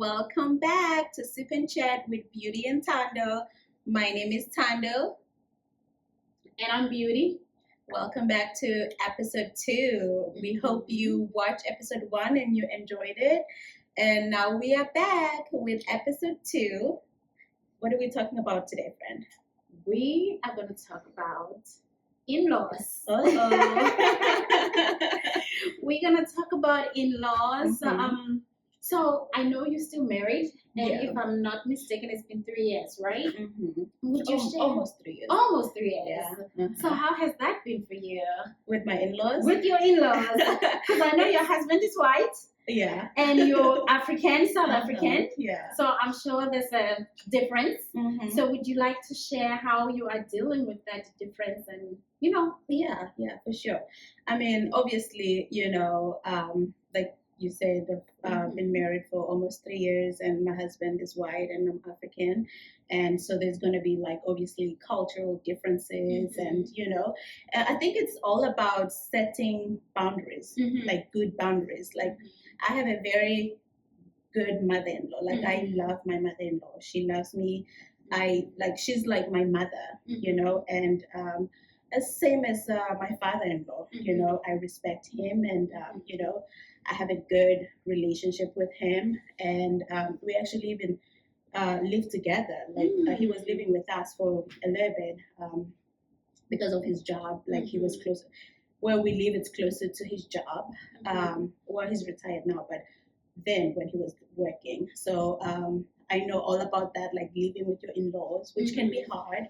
welcome back to Sip and Chat with Beauty and Tando. My name is Tando. And I'm Beauty. Welcome back to episode 2. We hope you watched episode 1 and you enjoyed it. And now we are back with episode 2. What are we talking about today, friend? We are going to talk about in-laws. We're going to talk about in-laws. Mhm. So I know you're still married, and Yeah. if I'm not mistaken, it's been 3 years, right? Mm-hmm. Would you share? Almost 3 years. Almost 3 years. Yeah. Uh-huh. So how has that been for you? With my in-laws? With your in-laws? Because I know your husband is white. Yeah. And you're African, South African. Yeah. So I'm sure there's a difference. Mm-hmm. So would you like to share how you are dealing with that difference and, Yeah, for sure. I mean, obviously, like you said, I've been married for almost 3 years, and my husband is white and I'm African. And so there's going to be, like, obviously cultural differences. And, I think it's all about setting boundaries, like good boundaries. Like, I have a very good mother-in-law. Like, I love my mother-in-law. She loves me. She's like my mother, and same as my father-in-law, I respect him, and I have a good relationship with him, and we actually even live together. Like he was living with us for a little bit because of his job. Like he was close. Where we live, it's closer to his job. Well, he's retired now, but then when he was working, so I know all about that, like living with your in-laws, which can be hard.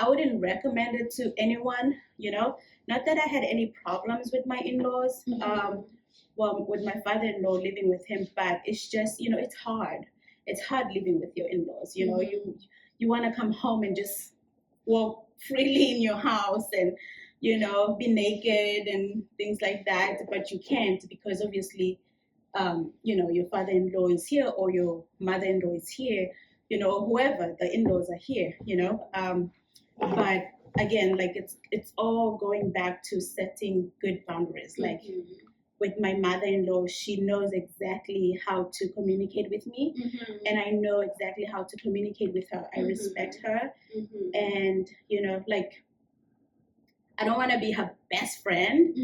I wouldn't recommend it to anyone, Not that I had any problems with my in-laws, well, with my father-in-law living with him, but it's just, it's hard. It's hard living with your in-laws, You want to come home and just walk freely in your house and, be naked and things like that, but you can't because obviously, your father-in-law is here or your mother-in-law is here, whoever, the in-laws are here, but again, like it's all going back to setting good boundaries. Like with my mother-in-law, she knows exactly how to communicate with me, and I know exactly how to communicate with her. I respect her, and like I don't want to be her best friend,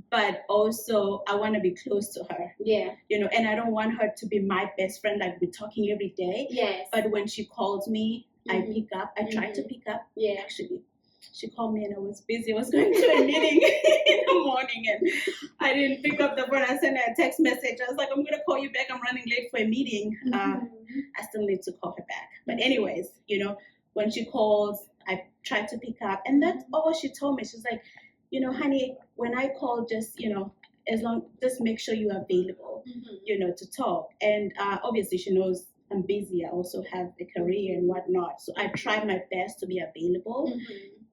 but also I want to be close to her. Yeah. And I don't want her to be my best friend, like we're talking every day. Yes. But when she calls me, I pick up. I try to pick up. Yeah. Actually, she called me and I was busy. I was going to a meeting in the morning and I didn't pick up the phone. I sent her a text message. I was like, I'm going to call you back. I'm running late for a meeting. I still need to call her back. But anyways, when she calls, I try to pick up. And that's all she told me. She's like, honey, when I call, just, just make sure you're available, to talk. And obviously she knows I'm busy. I also have a career and whatnot. So I try my best to be available.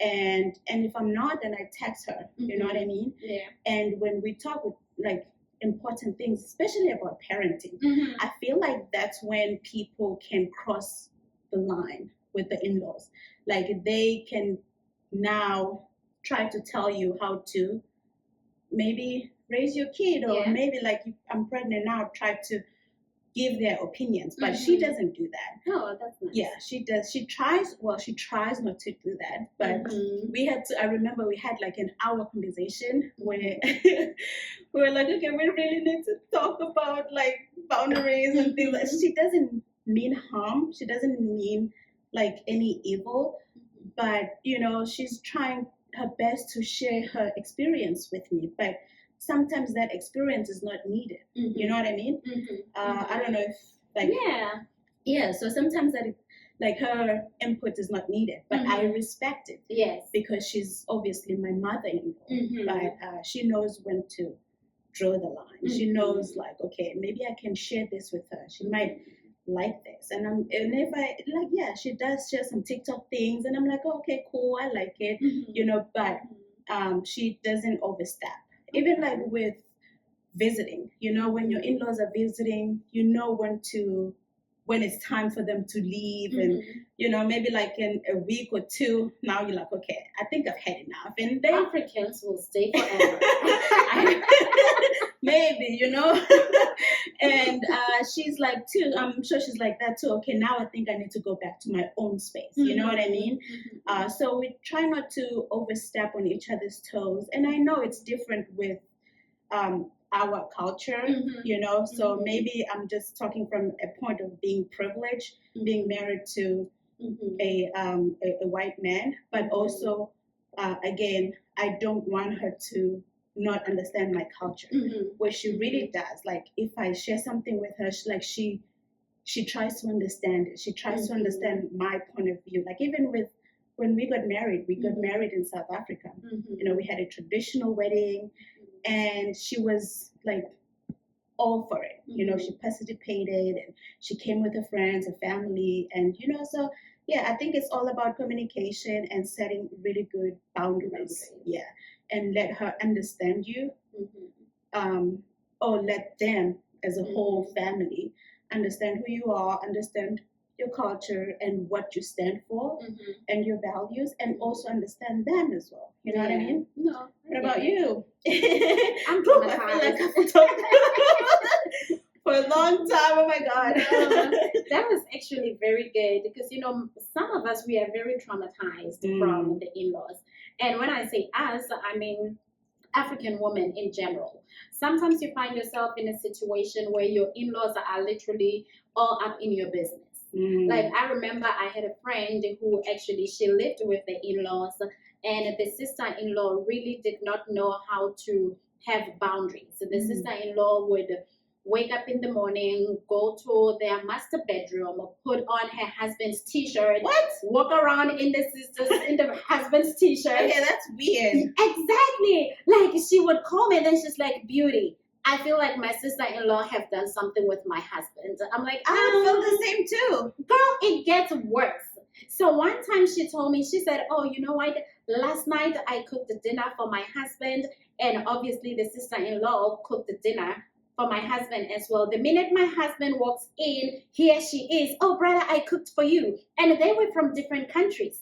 And if I'm not, then I text her. You know what I mean? Yeah. And when we talk with like important things, especially about parenting, I feel like that's when people can cross the line with the in-laws. Like they can now try to tell you how to maybe raise your kid, or maybe like I'm pregnant now, try to give their opinions, but she doesn't do that. Oh, that's nice. Yeah, she does. She tries not to do that, but I remember we had like an hour conversation where we were like, okay, we really need to talk about like boundaries and things. She doesn't mean harm. She doesn't mean like any evil, but she's trying her best to share her experience with me, but sometimes that experience is not needed. You know what I mean? I don't know if like so sometimes that like her input is not needed, but I respect it. Yes, because she's obviously my mother-in-law, but she knows when to draw the line. She knows like, okay, maybe I can share this with her. She might like this, and if I like, she does share some TikTok things, and I'm like, oh, okay, cool, I like it, but she doesn't overstep. Even like with visiting, when your in-laws are visiting, when when it's time for them to leave, and maybe like in a week or two, now you're like, okay, I think I've had enough, and then Africans will stay forever. maybe, and she's like too, I'm sure she's like that too. Okay, now I think I need to go back to my own space. You know what I mean? So we try not to overstep on each other's toes, and I know it's different with our culture, so maybe I'm just talking from a point of being privileged, being married to a white man, but also again, I don't want her to not understand my culture, where she really does. Like if I share something with her, she tries to understand it. She tries to understand my point of view. Like even with when we got married in South Africa. We had a traditional wedding, and she was like all for it. She participated, and she came with her friends, her family, and so yeah, I think it's all about communication and setting really good boundaries. Yeah, and let her understand you, or let them as a whole family understand who you are, understand your culture and what you stand for, and your values, and also understand them as well. You know what I mean? No. What about you? I'm I feel like I've talked for a long time. Oh my God. That was actually very good because, some of us, we are very traumatized from the in-laws. And when I say us, I mean African women in general. Sometimes you find yourself in a situation where your in-laws are literally all up in your business. Like I remember I had a friend who actually, she lived with the in-laws, and the sister-in-law really did not know how to have boundaries. So the sister-in-law would wake up in the morning, go to their master bedroom, put on her husband's t-shirt, walk around in the husband's t-shirt. Okay, that's weird. Exactly. Like she would call me and then she's like, Beauty, I feel like my sister-in-law have done something with my husband. I'm like, I feel the same too. Girl, it gets worse. So one time she told me, she said, oh, you know what? Last night I cooked the dinner for my husband, and obviously the sister-in-law cooked the dinner for my husband as well. The minute my husband walks in, here she is. Oh, brother, I cooked for you. And they were from different countries.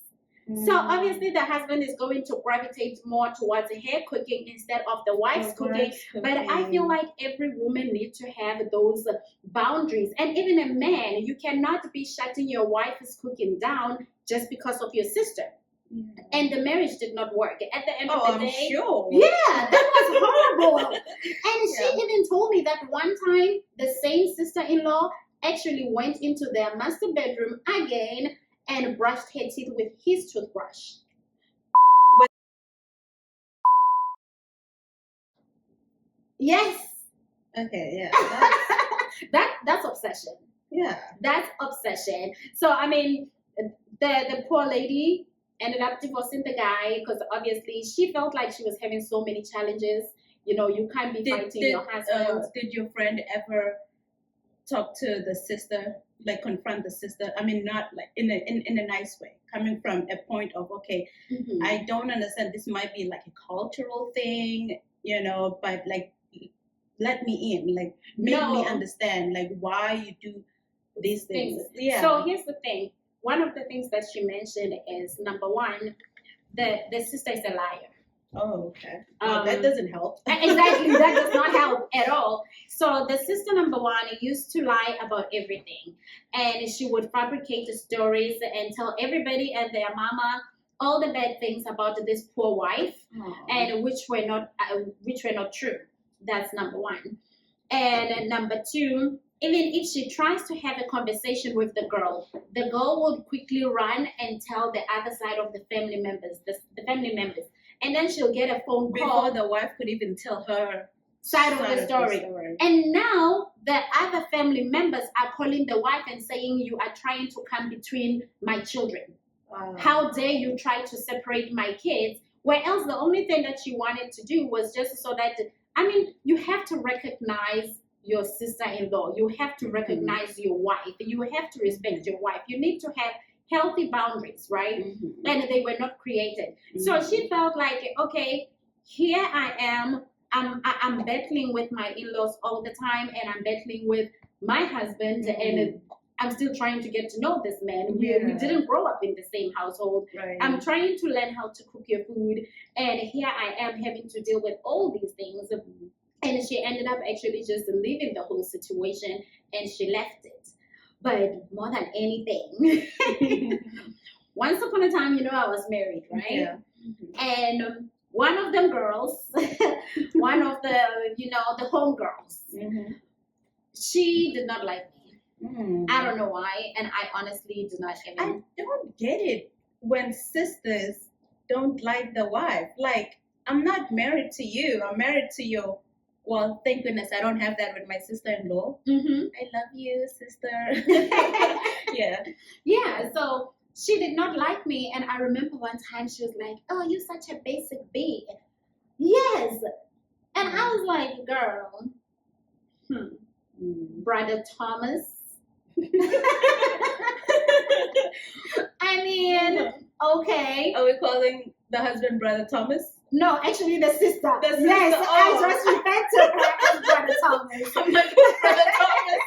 So obviously the husband is going to gravitate more towards her cooking instead of the wife's cooking. But I feel like every woman needs to have those boundaries. And even a man, you cannot be shutting your wife's cooking down just because of your sister. And the marriage did not work. At the end of the day, sure. Yeah, that was horrible. And she even told me that one time the same sister-in-law actually went into their master bedroom again and brushed her teeth with his toothbrush. Yes. Okay, yeah. That's obsession. Yeah. That's obsession. So I mean, the poor lady ended up divorcing the guy because obviously she felt like she was having so many challenges. You can't be fighting your husband. Did your friend ever talk to the sister, like confront the sister? I mean, not like in a nice way, coming from a point of, okay, I don't understand. This might be like a cultural thing, but like, let me in, like, make me understand, like, why you do these things. Yeah. So here's the thing. One of the things that she mentioned is, number one, the sister is a liar. Oh, okay. Well, that doesn't help. Exactly, that does not help at all. So the sister, number one, used to lie about everything, and she would fabricate the stories and tell everybody and their mama all the bad things about this poor wife, and which were not true. That's number one. And number two, even if she tries to have a conversation with the girl would quickly run and tell the other side of the family members, the family members. And then she'll get a phone call. Before the wife could even tell her side of the story. And now the other family members are calling the wife and saying, you are trying to come between my children. How dare you try to separate my kids? Where else the only thing that she wanted to do was just so that, you have to recognize your sister-in-law. You have to recognize your wife. You have to respect your wife. You need to have healthy boundaries, right? And they were not created. So she felt like, okay, here I am. I'm battling with my in-laws all the time, and I'm battling with my husband, and I'm still trying to get to know this man. We didn't grow up in the same household. Right. I'm trying to learn how to cook your food, and here I am having to deal with all these things. And she ended up actually just leaving the whole situation, and she left it. But more than anything, once upon a time, I was married, right? Yeah. And one of them girls, one of the home girls, she did not like me. I don't know why, and I honestly do not even. I don't get it when sisters don't like the wife. Like, I'm not married to you. I'm married to your. Well, thank goodness I don't have that with my sister-in-law. I love you, sister. Yeah. Yeah. So she did not like me, and I remember one time she was like, "Oh, you're such a basic bee." Yes, and I was like, "Girl, Brother Thomas." I mean, okay. Are we calling the husband Brother Thomas? No, actually the sister. The sister. Yes, Oh. I just referred to her as Brother Thomas. I'm like, Brother Thomas.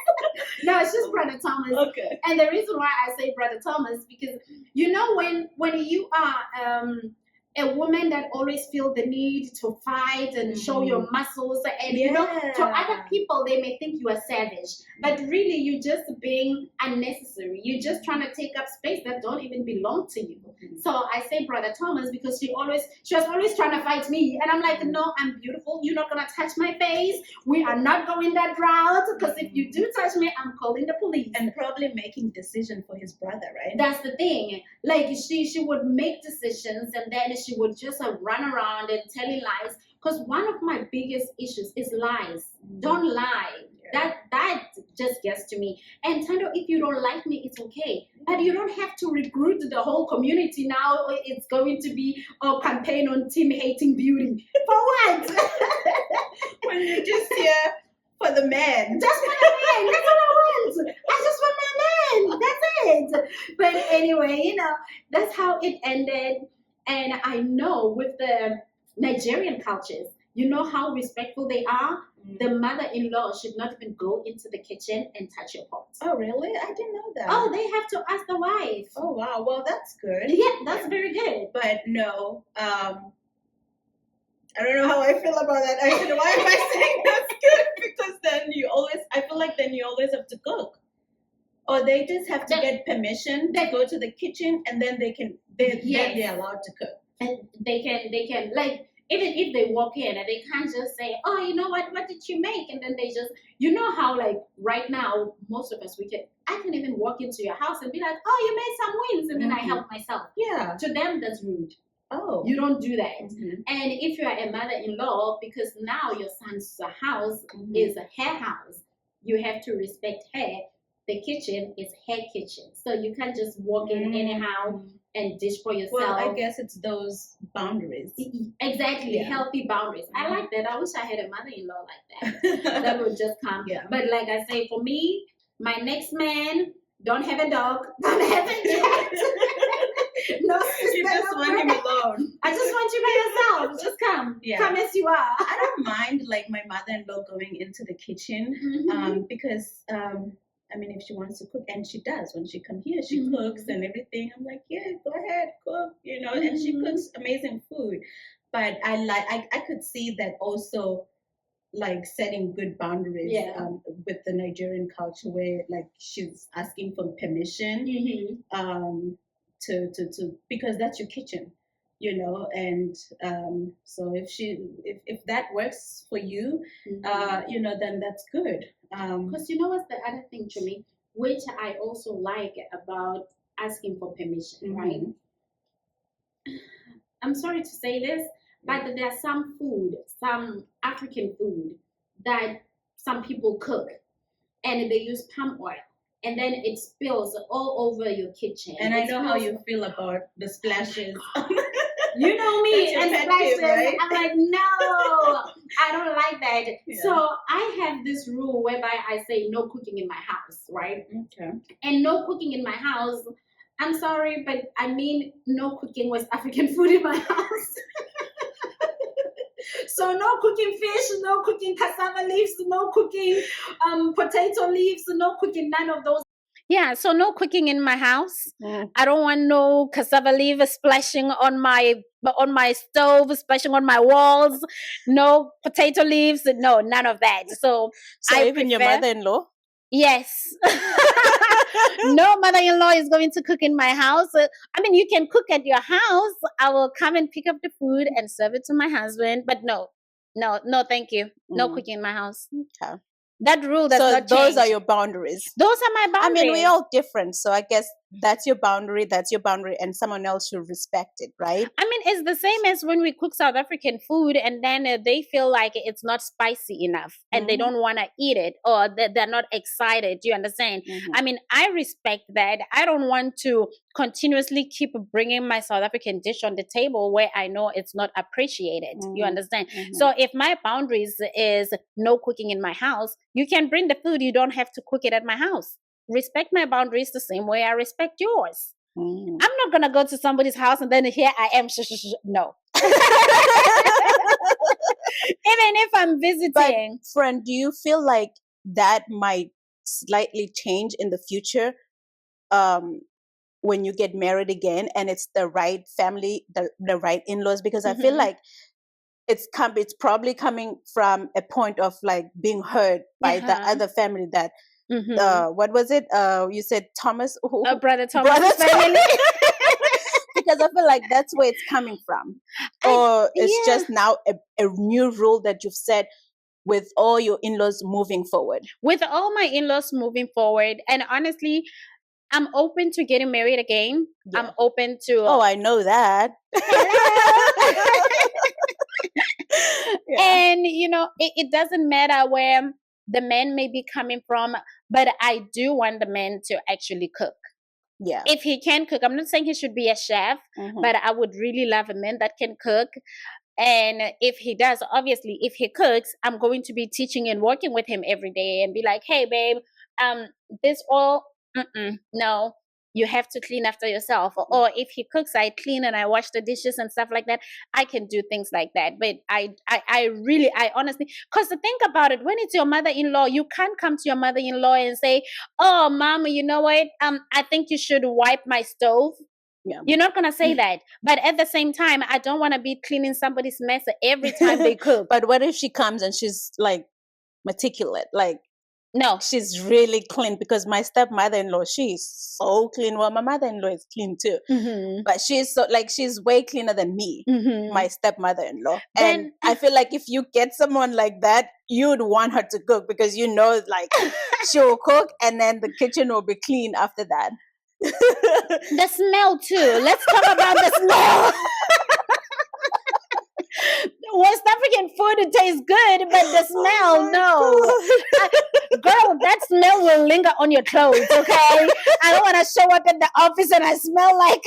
No, it's just Brother Thomas. Okay. And the reason why I say Brother Thomas, because when you are a woman that always feel the need to fight and show your muscles, and to other people they may think you are savage, but really you're just being unnecessary. You're just trying to take up space that don't even belong to you. So I say Brother Thomas because she was always trying to fight me, and I'm like, no, I'm beautiful. You're not gonna touch my face. We are not going that route, because if you do touch me, I'm calling the police. And probably making decision for his brother, right? That's the thing. Like she would make decisions, and then she would just run around and telling lies. Because one of my biggest issues is lies. Don't lie. That just gets to me. And Tando, if you don't like me, it's okay. But you don't have to recruit the whole community now. It's going to be a campaign on team hating beauty. For what? When you're just here for the man. Just for the man. That's what I want. I just want my man. That's it. But anyway, that's how it ended. And I know with the Nigerian cultures, you know how respectful they are? The mother-in-law should not even go into the kitchen and touch your pot. Oh, really? I didn't know that. Oh, they have to ask the wife. Oh, wow. Well, that's good. Yeah, that's very good. But no, I don't know how I feel about that. Actually, why am I saying that's good? Because then I feel like then you always have to cook. Or they just have to get permission to go to the kitchen, and then they're allowed to cook. And they can like, even if they walk in and they can't just say, oh, you know what did you make? And then they just, how like right now, most of us, I can even walk into your house and be like, oh, you made some wings, and then I help myself. Yeah. To them, that's rude. Oh. You don't do that. And if you are a mother-in-law, because now your son's house is her house, you have to respect her. The kitchen is her kitchen. So you can't just walk in anyhow and dish for yourself. Well, I guess it's those boundaries. Exactly, healthy boundaries. I like that. I wish I had a mother-in-law like that. That would just come. Yeah. But like I say, for me, my next man, don't have a dog, don't have a cat. No sister, You just want him alone. I just want you by yourself. Just come. Yeah. Come as you are. I don't mind like my mother-in-law going into the kitchen because I mean, if she wants to cook, and she does, when she come here, she cooks and everything. I'm like, yeah, go ahead, cook, and she cooks amazing food. But I could see that also, like setting good boundaries with the Nigerian culture, where like she's asking for permission to because that's your kitchen. And so if that works for you, then that's good. Because what's the other thing to me, which I also like about asking for permission, right? I'm sorry to say this, but there's some African food that some people cook, and they use palm oil. And then it spills all over your kitchen. And I know how you feel about the splashes. You know me, and splashes. Right? I'm like, no, I don't like that. Yeah. So I have this rule whereby I say no cooking in my house, right? Okay. And no cooking in my house, I'm sorry, but I mean no cooking West African food in my house. So no cooking fish, no cooking cassava leaves, no cooking potato leaves, no cooking none of those. Yeah, so no cooking in my house. Mm. I don't want no cassava leaf splashing on my stove, splashing on my walls. No potato leaves. No, none of that. So So I even your prefer. mother-in-law? Yes. No mother-in-law is going to cook in my house. I mean, you can cook at your house. I will come and pick up the food and serve it to my husband. But no, thank you. No Mm. cooking in my house. Okay. That rule does So not those change. are your boundaries. Those are my I boundaries. mean, we're all different. So I guess that's your boundary, and someone else should respect it, right? I mean, it's the same as when we cook South African food and then they feel like it's not spicy enough and they Mhm. don't want to eat it or they're not excited. Do you understand? Mhm. I mean, I respect that. I don't want to continuously keep bringing my South African dish on the table where I know it's not appreciated. You Mhm. understand? Mhm. So if my boundaries is no cooking in my house, you can bring the food. You don't have to cook it at my house. Respect my boundaries the same way I respect yours. Mm. I'm not gonna go to somebody's house and then here I am. No. Even if I'm visiting. But friend, do you feel like that might slightly change in the future when you get married again and it's the right family, the right in-laws? Because I feel Mhm. like it's probably coming from a point of like being heard by the Uh-huh. other family that Mhm. what was it? You said Thomas? Brother Thomas' Brother family. Because I feel like that's where it's coming from. Or it's yeah. just now a new rule that you've set with all your in-laws moving forward. With all my in-laws moving forward, and honestly, I'm open to getting married again. Yeah. I'm open to. Oh, I know that. Yeah. And you know, it doesn't matter where the man may be coming from, but I do want the man to actually cook. Yeah. If he can cook, I'm not saying he should be a chef, Mhm. but I would really love a man that can cook. And if he does, obviously, if he cooks, I'm going to be teaching and working with him every day and be like, hey, babe, this all, no, you have to clean after yourself. Or if he cooks, I clean and I wash the dishes and stuff like that. I can do things like that. But I honestly, because think about it, when it's your mother-in-law, you can't come to your mother-in-law and say, oh, mama, you know what? I think you should wipe my stove. Yeah. You're not gonna say that, but at the same time, I don't want to be cleaning somebody's mess every time they cook. But what if she comes and she's like meticulous, like no, she's really clean? Because my stepmother-in-law, she's so clean. Well, my mother-in-law is clean too, but she's she's way cleaner than me. My stepmother-in-law, and I feel like if you get someone like that, you'd want her to cook because you know, like she'll cook and then the kitchen will be clean after that. The smell too. Let's talk about the smell. West African food, it tastes good, but the smell, girl, that smell will linger on your clothes. Okay, I don't want to show up at the office and I smell like.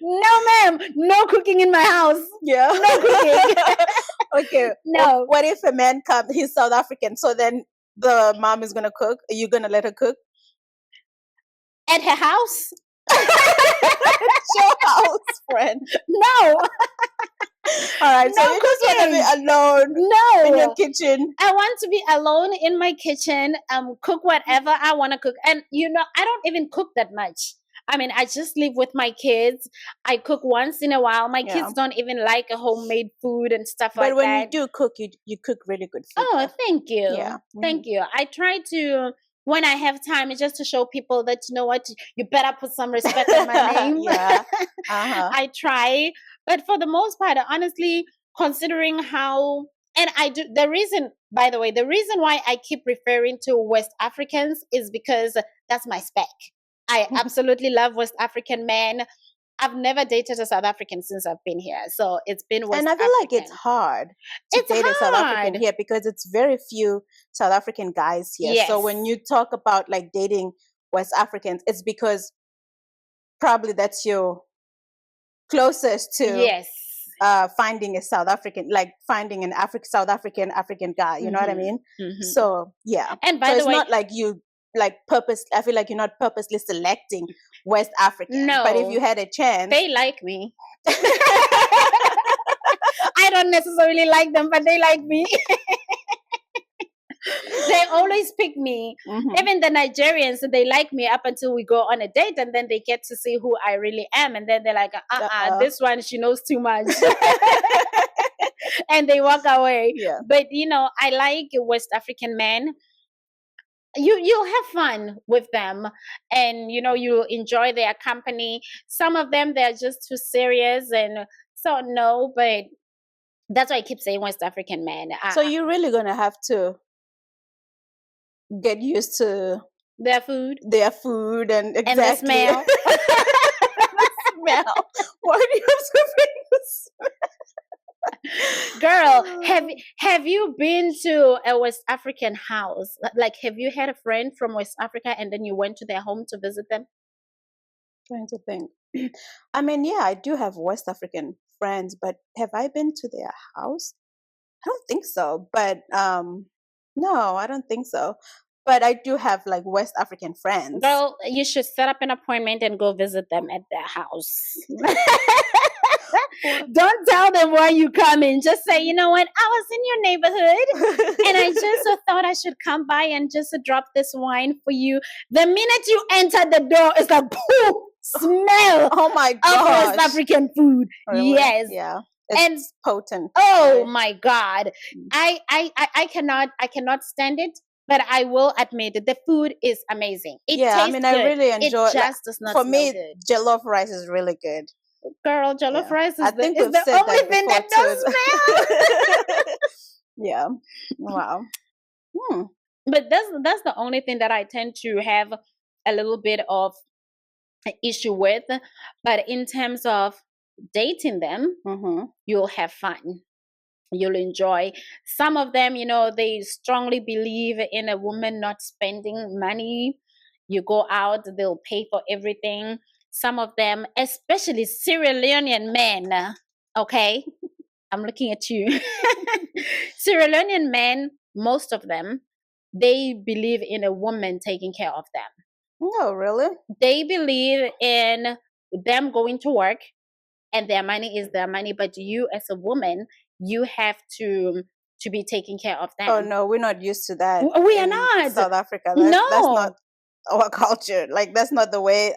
No, ma'am, no cooking in my house. Yeah, no cooking. Okay, no. What if a man comes? He's South African, so then the mom is gonna cook. Are you gonna let her cook at her house? Your house, friend. No. All right, so you just want to be alone. No, in your kitchen. I want to be alone in my kitchen. Cook whatever I want to cook, and you know, I don't even cook that much. I mean, I just live with my kids. I cook once in a while. My kids don't even like a homemade food and stuff like that. But when you do cook, you cook really good food. Oh, thank you. Yeah. Thank you. I try to, when I have time, it's just to show people that, you know what, you better put some respect on my name. Yeah. I try. But for the most part, honestly, considering how, and I do, the reason why I keep referring to West Africans is because that's my spec. I absolutely love West African men. I've never dated a South African since I've been here. So it's been West African. And I feel like it's hard to date a South African here because it's very few South African guys here. Yes. So when you talk about like dating West Africans, it's because probably that's your closest to finding a South African, like finding an South African guy. You know what I mean? So yeah. And by the way, it's not like you I feel like you're not purposely selecting West African. No. But if you had a chance. They like me. I don't necessarily like them, but they like me. They they always pick me. Mhm. Even the Nigerians, they like me up until we go on a date, and then they get to see who I really am, and then they're like, this one, she knows too much. And they walk away. Yeah. But I like West African men. You'll have fun with them, and you enjoy their company. Some of them, they're just too serious, and so no. But that's why I keep saying West African men. So you're really gonna have to get used to their food and exactly. and the smell. The smell. Why do you have to bring the smell? Girl, have you been to a West African house? Like, have you had a friend from West Africa and then you went to their home to visit them? Trying to think. I mean, yeah, I do have West African friends, but have I been to their house? I don't think so. But no, I don't think so. But I do have like West African friends. Girl, you should set up an appointment and go visit them at their house. Don't tell them why you come in. Just say, you know what? I was in your neighborhood and I just thought I should come by and just drop this wine for you. The minute you enter the door, it's like, pooh, smell. Oh my of god. West African food. Really? Yes. Yeah. And It's potent. oh right? my God. I cannot stand it. But I will admit that the food is amazing. It Yeah, I tastes mean, good. I really enjoy. It just does not For smell me, good. jollof rice is really good. Girl, jollof Yeah. rice I is think the we've said only that thing that before, does smell. Yeah. Wow. But that's the only thing that I tend to have a little bit of an issue with. But in terms of dating them, Mm-hmm. you'll have fun. You'll enjoy. Some of them, they strongly believe in a woman not spending money. You go out, they'll pay for everything. Some of them, especially Sierra Leonean men, okay? I'm looking at you. Sierra Leonean men, most of them, they believe in a woman taking care of them. Oh, really? They believe in them going to work and their money is their money, but you as a woman, you have to be taking care of them. Oh no, we're not used to that. We are in not. South Africa. No. That's not our culture. Like that's not the way.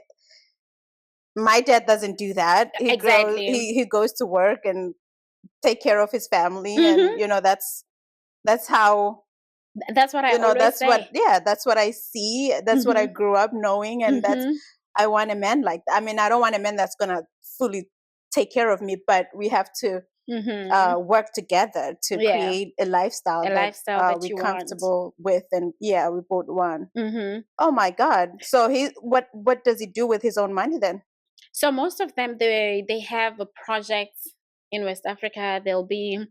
My dad doesn't do that. Exactly. He goes to work and take care of his family, Mhm. and that's how That's what I always that's say. that's what I see. That's what I grew up knowing, and that's Mhm. I want a man like that. I mean, I don't want a man that's gonna fully take care of me, but we have to Mhm. work together to Yeah. create a lifestyle lifestyle that you we're want. comfortable with, and yeah, we both want. Mhm. Oh my God! So what does he do with his own money then? So most of them, they have projects in West Africa. They'll be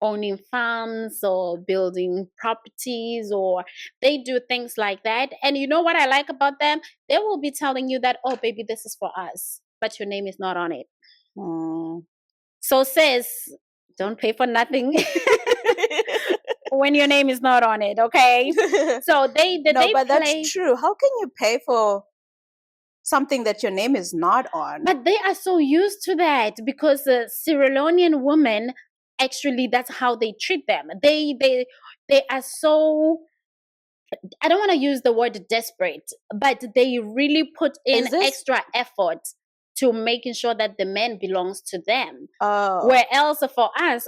owning farms or building properties, or they do things like that. And you know what I like about them? They will be telling you that, oh baby, this is for us, but your name is not on it. Mm. So sis, don't pay for nothing when your name is not on it, okay? So they but play, that's true. How can you pay for something that your name is not on? but they are so used to that because the Sierra Leonean women, actually, that's how they treat them. They are so, I don't want to use the word desperate, but they really put in Is this- extra effort to making sure that the man belongs to them. Oh, Where else for us,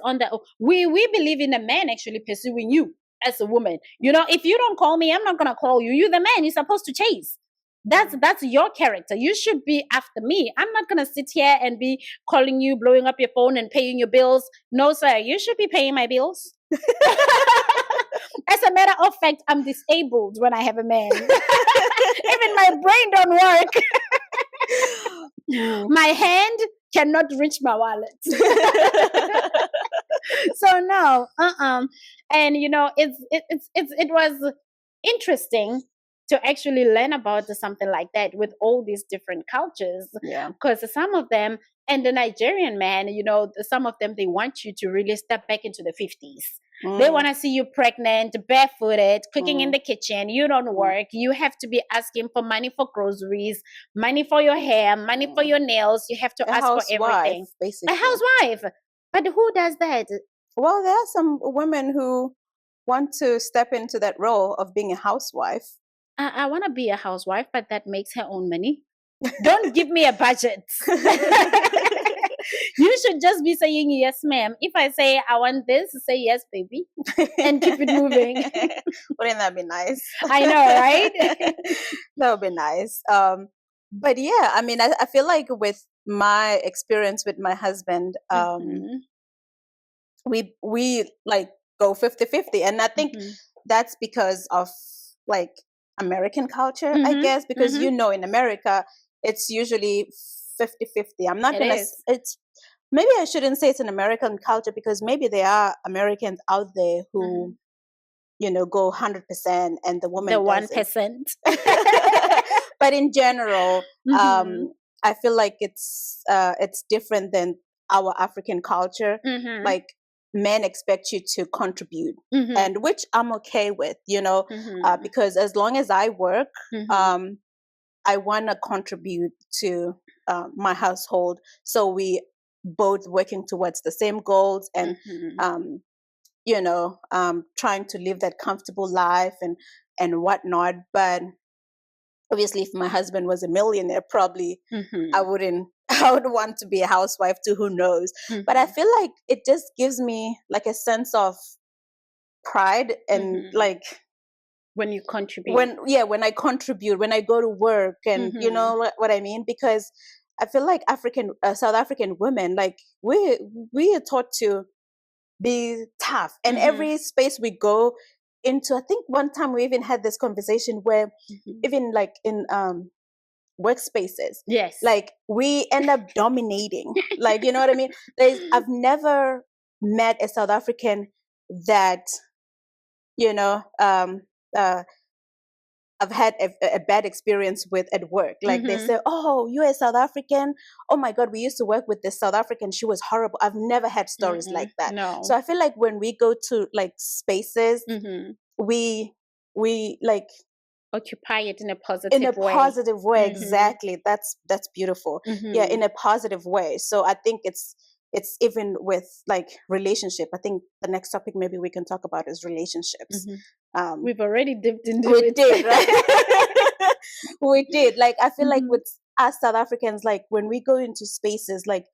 we believe in a man actually pursuing you as a woman. If you don't call me, I'm not gonna call you. You're the man. You're supposed to chase. That's your character. You should be after me. I'm not gonna sit here and be calling you, blowing up your phone, and paying your bills. No, sir. You should be paying my bills. As a matter of fact, I'm disabled when I have a man. Even my brain don't work. My hand cannot reach my wallet. So no, and it was interesting to actually learn about something like that with all these different cultures. Yeah. Because some of them, and the Nigerian man, some of them, they want you to really step back into the 50s. They want to see you pregnant, barefooted, cooking in the kitchen. You don't work. You have to be asking for money for groceries, money for your hair, money for your nails. You have to ask for everything. Basically. A housewife. But who does that? Well, there are some women who want to step into that role of being a housewife? I want to be a housewife, but that makes her own money. Don't give me a budget. You should just be saying yes, ma'am. If I say I want this, say yes, baby, and keep it moving. Wouldn't that be nice? I know, right? That would be nice. But yeah, I mean, I feel like with my experience with my husband, we like go 50-50, and I think that's because of like American culture, I guess, because you know, in America it's usually 50-50. I'm not gonna it's maybe I shouldn't say it's an American culture, because maybe there are Americans out there who you know go 100% and the woman The doesn't. 1%. But in general, I feel like it's different than our African culture. Like men expect you to contribute, and which I'm okay with, you know, because as long as I work, I want to contribute to my household, so we both working towards the same goals, and you know, trying to live that comfortable life and whatnot. But obviously, if my husband was a millionaire, probably I would want to be a housewife too. Who knows? But I feel like it just gives me like a sense of pride, and like when you contribute. When I contribute, when I go to work, and you know what I mean? Because I feel like South African women, like we are taught to be tough, and every space we go into, I think one time we even had this conversation where even like in workspaces, yes, like we end up dominating, like, you know what I mean? I've never met a South African that, you know, I've had a bad experience with at work. Like they say, oh, you're a South African. Oh my God, we used to work with this South African. She was horrible. I've never had stories like that. No. So I feel like when we go to like spaces, we like occupy it in a positive way. Positive way, exactly. That's beautiful. Yeah, in a positive way. So I think it's even with like relationship. I think the next topic maybe we can talk about is relationships. We've already dipped into we it. Did, right? We did. Like I feel like with us South Africans, like when we go into spaces, like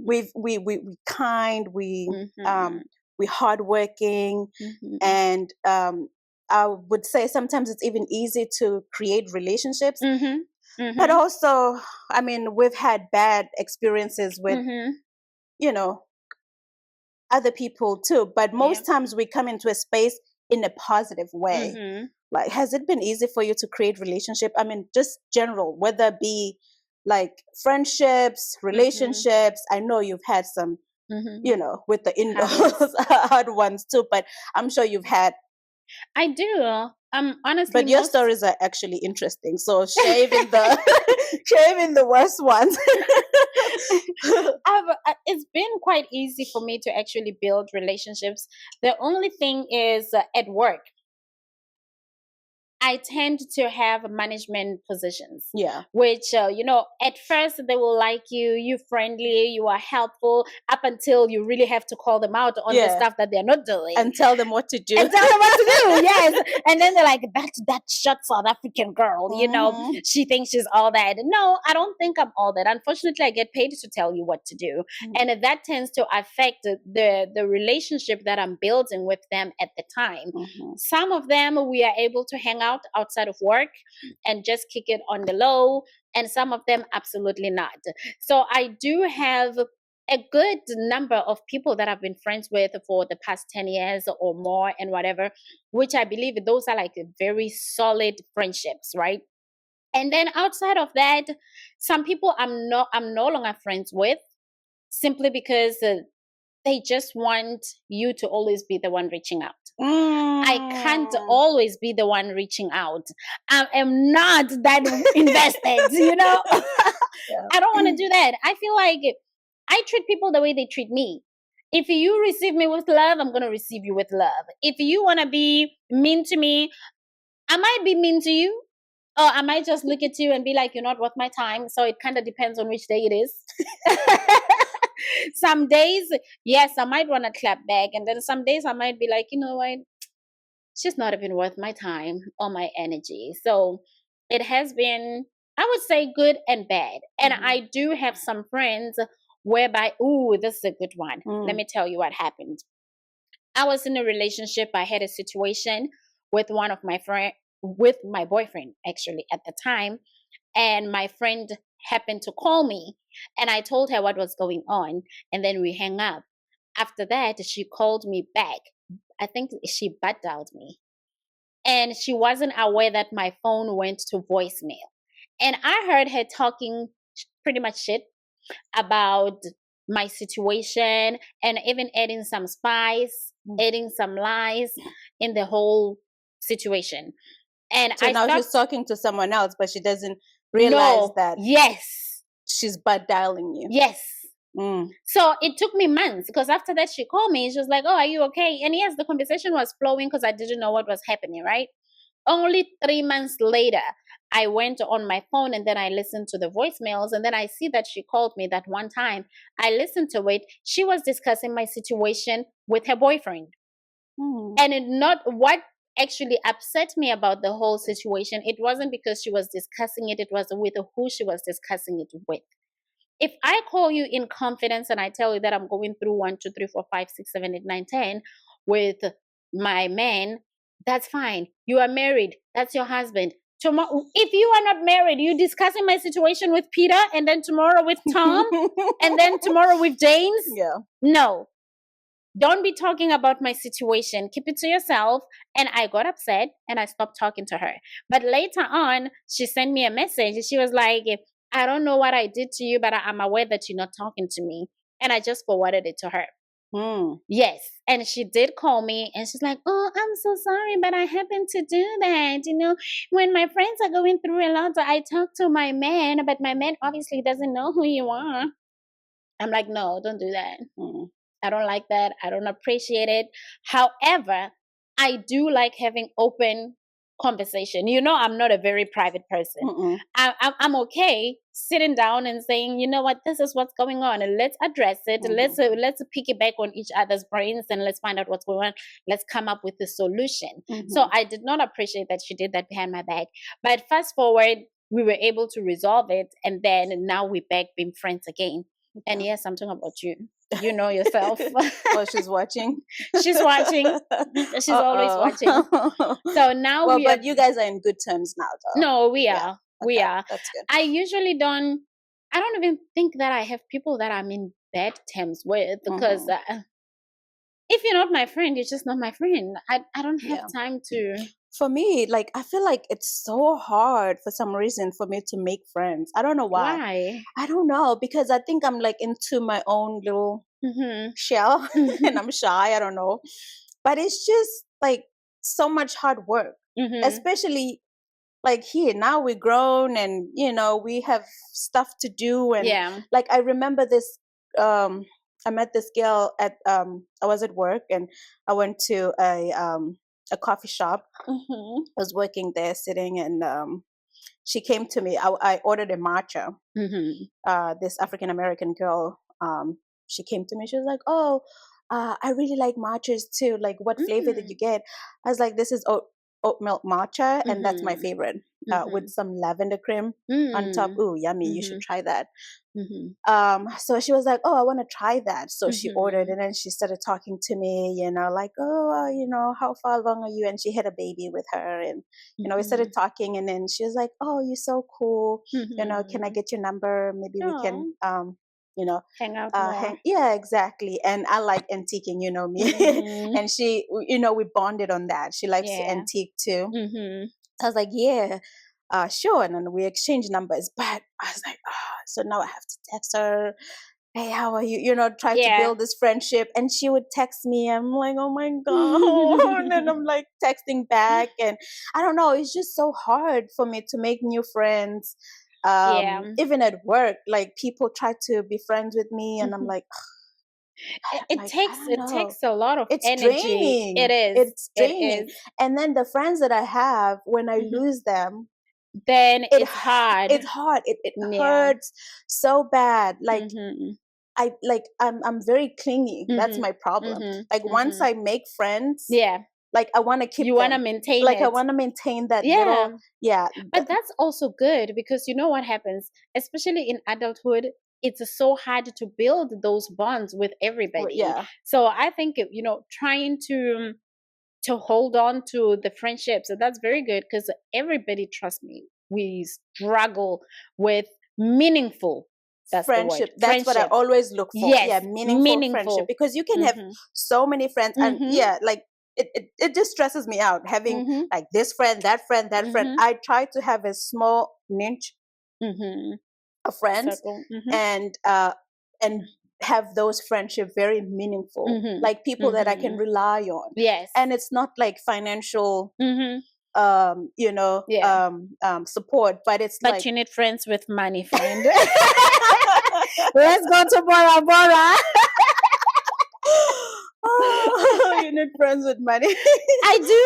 we kind, we hardworking, and I would say sometimes it's even easy to create relationships. But also, I mean, we've had bad experiences with, you know, other people too. But most times we come into a space in a positive way. Like, has it been easy for you to create relationship? I mean, just general, whether it be like friendships, relationships. I know you've had some, you know, with the in-laws, hard ones too, but I'm sure you've had. I do. Honestly, but your stories are actually interesting. So share even the worst ones. It's been quite easy for me to actually build relationships. The only thing is at work, I tend to have management positions. Yeah. Which, you know, at first they will like you, you're friendly, you are helpful, up until you really have to call them out on the stuff that they're not doing. And tell them what to do. Yes. And then they're like, that short South African girl, you know, she thinks she's all that. No, I don't think I'm all that. Unfortunately, I get paid to tell you what to do. And that tends to affect the relationship that I'm building with them at the time. Some of them we are able to hang out outside of work and just kick it on the low, and some of them absolutely not. So I do have a good number of people that I've been friends with for the past 10 years or more and whatever, which I believe those are like very solid friendships, right? And then outside of that, some people I'm no longer friends with, simply because they just want you to always be the one reaching out. I can't always be the one reaching out. I am not that invested, you know? I don't want to do that. I feel like I treat people the way they treat me. If you receive me with love, I'm going to receive you with love. If you want to be mean to me, I might be mean to you. Or I might just look at you and be like, you're not worth my time. So it kind of depends on which day it is. Some days, yes, I might want to clap back. And then some days I might be like, you know what? she's not even worth my time or my energy. So it has been, I would say, good and bad. And Mhm. I do have some friends whereby, ooh, this is a good one. Let Mm. me tell you what happened. I was in a relationship. I had a situation with one of my friend, with my boyfriend actually at the time, and my friend happened to call me, and I told her what was going on, and then we hang up. After that, she called me back. I think she butt dialed me, and she wasn't aware that my phone went to voicemail. And I heard her talking pretty much shit about my situation and even adding some spice, adding some lies in the whole situation. And So I now stopped. she's talking to someone else, but she doesn't realize No, that yes, she's butt dialing you. yes. Mm. So it took me months because after that she called me. She was like, "Oh, are you okay?" And yes, the conversation was flowing because I didn't know what was happening, right? Only 3 months later, I went on my phone and then I listened to the voicemails, and then I see that she called me that one time. I listened to it. She was discussing my situation with her boyfriend. Mm. And it not what actually upset me about the whole situation, it wasn't because she was discussing it, it was with who she was discussing it with. If I call you in confidence and I tell you that I'm going through 1, 2, 3, 4, 5, 6, 7, 8, 9, 10 with my man, that's fine. You are married. That's your husband. Tomorrow, if you are not married, you discussing my situation with Peter, and then tomorrow with Tom, and then tomorrow with James. Yeah. No, don't be talking about my situation. Keep it to yourself. And I got upset and I stopped talking to her. But later on, she sent me a message. She was like, I don't know what I did to you, but I'm aware that you're not talking to me. And I just forwarded it to her. Mm. Yes. And she did call me and she's like, "Oh, I'm so sorry, but I happened to do that. You know, when my friends are going through a lot, I talk to my man, but my man obviously doesn't know who you are." I'm like, "No, don't do that. Mm. I don't like that. I don't appreciate it. However, I do like having open conversation. You know, I'm not a very private person. Mm-mm. I'm okay sitting down and saying, you know what, this is what's going on, and let's address it. Mhm. Let's piggyback on each other's brains and let's find out what's going on. Let's come up with a solution. So Mhm. I did not appreciate that she did that behind my back. But fast forward, we were able to resolve it, and then now we're back being friends again. And yes, I'm talking about you. You know yourself. Oh, she's watching. She's watching. She's always watching. So now well, we are. but you guys are in good terms now, though. No, we Yeah. are. We Okay, are. that's good. I usually don't. I don't even think that I have people that I'm in bad terms with because if you're not my friend, you're just not my friend. I don't have Yeah. time to. For me, like I feel like it's so hard for some reason for me to make friends. I don't know why. Why? I don't know because I think I'm like into my own little Mm-hmm. shell and I'm shy. I don't know. But it's just like so much hard work, Mm-hmm. especially like here now we're grown and we have stuff to do and Yeah. like I remember this I met this girl at I was at work and I went to a coffee shop. Mm-hmm. I was working there sitting and she came to me. I ordered a matcha. Mm-hmm. This African American girl, she came to me. She was like, "Oh, I really like matchas too. Like, what flavor did you get?" I was like, "This is oat milk matcha, and that's my Mm-hmm. favorite, with Mm-hmm. some lavender cream on top. Mm-hmm. Ooh, yummy! You should Mm-hmm. try that." Mm-hmm. So she was like, "Oh, I want to try that." So she ordered, Mm-hmm. and then she started talking to me, like, "Oh, how far along are you?" And she had a baby with her, and we started talking, and then she was like, "Oh, you're so cool. Can I get your number? Maybe we can, Oh, hang out more. yeah, exactly." And I like antiquing, me. Mm-hmm. And she, we bonded on that. She likes to Yeah. antique too. Mm-hmm. So I was like, "Yeah, sure." And then we exchanged numbers. But I was like, so now I have to text her. "Hey, how are you?" Try to Yeah. build this friendship. And she would text me. I'm like, "Oh my God." And then I'm like texting back. And I don't know. It's just so hard for me to make new friends. Yeah. Even at work, like people try to be friends with me. And I'm like, It like, I takes don't know. a lot of It's energy. It draining. is. It's It draining. is. And then the friends that I have, when I Mhm. lose them, Then it it's hard. it's hard. It Yeah. hurts so bad. Like Mhm. I'm very clingy. That's Mhm. my problem. Mhm. Like once Mhm. I make friends, Yeah. like I want to keep You want to them. maintain Like it. I want to maintain that Yeah. little, yeah. But that's also good because you know what happens, especially in adulthood, it's so hard to build those bonds with everybody. Yeah. So I think, you know, trying to hold on to the friendship. So that's very good because everybody, trust me, we struggle with meaningful. That's friendship. the word. That's what I Friendship. always look for. Yes, Yeah, meaningful friendship, because you can have Mhm. so many friends, and Mhm. yeah, like it just stresses me out having Mhm. like this friend, that friend, that friend. Mhm. I try to have a small niche Mhm. of friends, Circle. Mhm. and have those friendship very meaningful, Mhm. like people that I can Mhm. rely on. Yes. And it's not like financial Mhm. you know, Yeah. support, but it's But like you need friends with money, friend. Let's go to Bora Bora. you need friends with money. I do.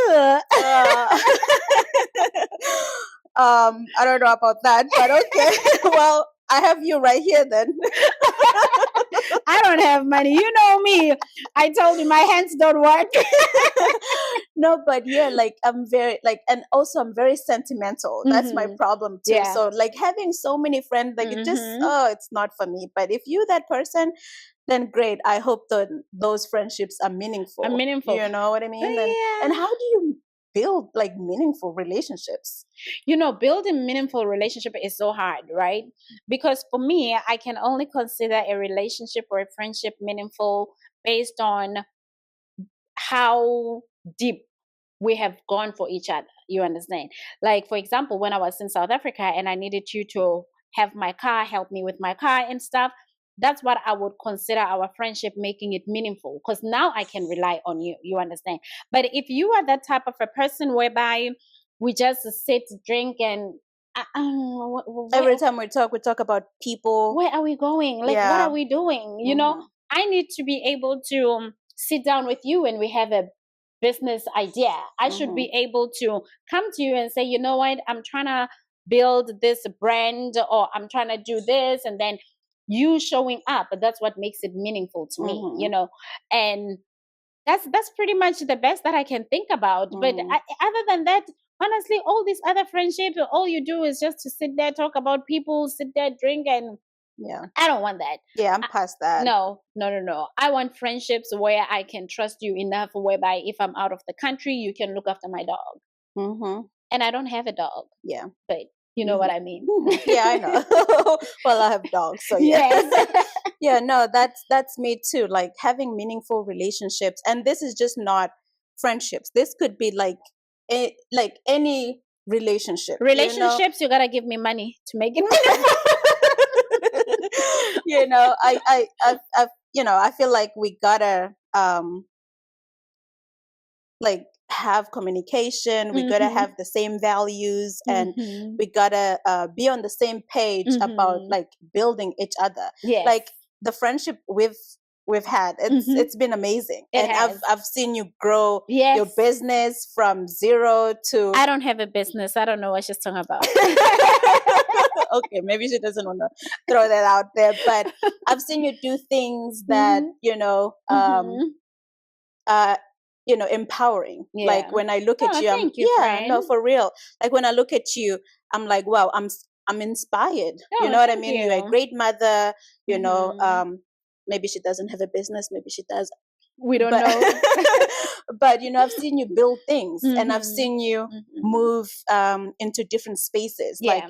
I don't know about that, but okay. Well, I have you right here then. I don't have money. You know me. I told you my hands don't work. No, but yeah, like I'm very like, and also I'm very sentimental. That's my Mhm. problem too. Yeah. So like having so many friends, like it just Mhm. it's not for me. But if you that person, then great. I hope that those friendships are meaningful. Meaningful. You know what I mean? And Yeah. how do you build like meaningful relationships? You know, building meaningful relationship is so hard, right? Because for me, I can only consider a relationship or a friendship meaningful based on how deep we have gone for each other. You understand? Like, for example, when I was in South Africa and I needed you to have my car, help me with my car and stuff, that's what I would consider our friendship, making it meaningful, because now I can rely on you. You understand? But if you are that type of a person whereby we just sit, drink, and Every time we talk about people. where are we going? Like, what Yeah. are we doing? You know, Mhm. I need to be able to sit down with you when we have a business idea. I should Mhm. be able to come to you and say, you know what, I'm trying to build this brand, or I'm trying to do this, and then you showing up. That's what makes it meaningful to me, you Mhm. know. And that's pretty much the best that I can think about. But Mhm. other than that, honestly, all these other friendships, all you do is just to sit there, talk about people, sit there, drink, and Yeah. I don't want that. Yeah, I'm past that. No, no, no, no. I want friendships where I can trust you enough, whereby if I'm out of the country, you can look after my dog. Mhm. And I don't have a dog, Yeah. but you know what I mean. Yeah, I know. Well, I have dogs, so yeah. Yes. Yeah, no, that's me too. Like having meaningful relationships, and this is just not friendships. This could be like like any relationship, you know. Relationships, you gotta give me money to make it meaningful. You know, I you know, I feel like we gotta like have communication. We gotta Mhm. have the same values, and Mhm. we gotta be on the same page about Mhm. like building each other. Yes. Like the friendship we've had, Mhm. it's been amazing, It and has. I've seen you grow Yes. your business from zero to. I don't have a business. I don't know what she's talking about. Okay, maybe she doesn't want to throw that out there, but I've seen you do things that Mhm. you know Mhm. uh empowering. Like Yeah. when I look at Oh, you, I'm thank you, yeah, no, friend. for real. Like when I look at you, I'm like, wow, I'm inspired. You Oh, know what I thank mean? You're a you. great mother, you know. Mhm. Maybe she doesn't have a business, maybe she does, We don't but know. but you know, I've seen you build things, and I've Mhm. seen you Mhm. move into different spaces. Like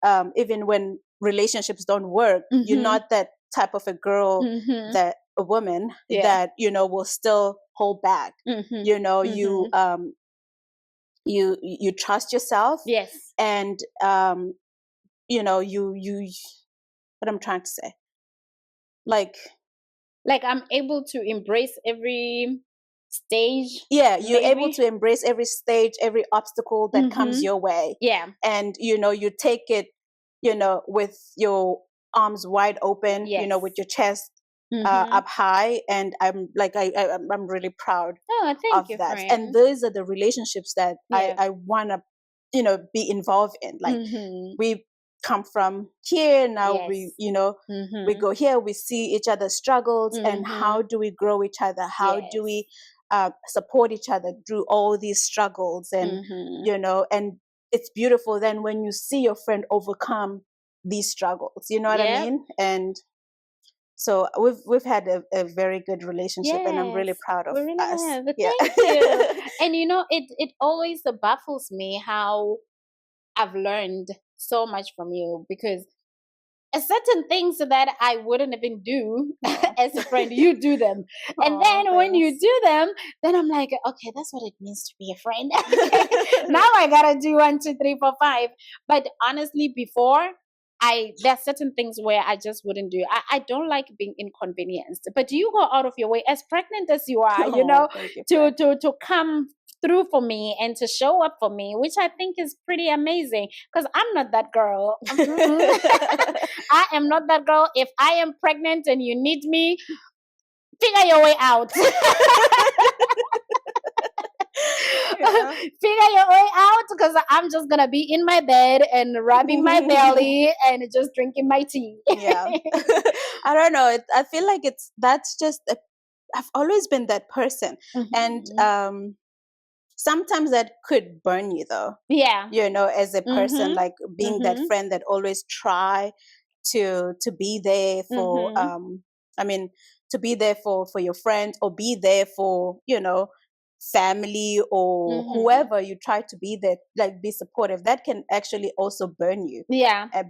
Yeah. even when relationships don't work, you're Mhm. not that type of a girl, Mhm. that a woman Yeah. that you know will still hold back. Mhm. You know, Mhm. you trust yourself, Yes. and you know, you what I'm trying to say, like Like I'm able to embrace every stage. yeah, you're able Maybe. to embrace every stage, every obstacle that comes Mhm. your way, Yeah. and you know, you take it, you know, with your arms wide open, you know, with Yes. your chest Mhm. up high, and I'm like I'm really proud Oh, of thank you, that. And friend. those are the relationships that Yeah. I want to, you know, be involved in. Like Mhm. we come from here, now we, Yes. you know, we Mhm. go here, we see each other's struggles, and how Mhm. do we grow each other? How do Yes. we support each other through all these struggles, and and it's beautiful then when you see your friend overcome these struggles, you know what I mean? And so we've had a very good relationship, and I'm really proud of us. Yeah. Thank you. And it always baffles me how I've learned so much from you, because certain things that I wouldn't even do as a friend, you do them. And then when you do them, then I'm like, okay, that's what it means to be a friend. Now I gotta do 1, 2, 3, 4, 5. But honestly, before, there are certain things where I just wouldn't do. I don't like being inconvenienced. But you go out of your way, as pregnant as you are, to come through for me and to show up for me, which I think is pretty amazing, because I'm not that girl. I am not that girl. If I am pregnant and you need me, figure your way out. Figure your way out, because I'm just gonna be in my bed and rubbing my belly and just drinking my tea. I don't know. I feel like that's just I've always been that person, and sometimes that could burn you though. As a person, like being that friend that always try to be there for to be there for your friends, or be there for family or whoever you try to be there, like be supportive. That can actually also burn you,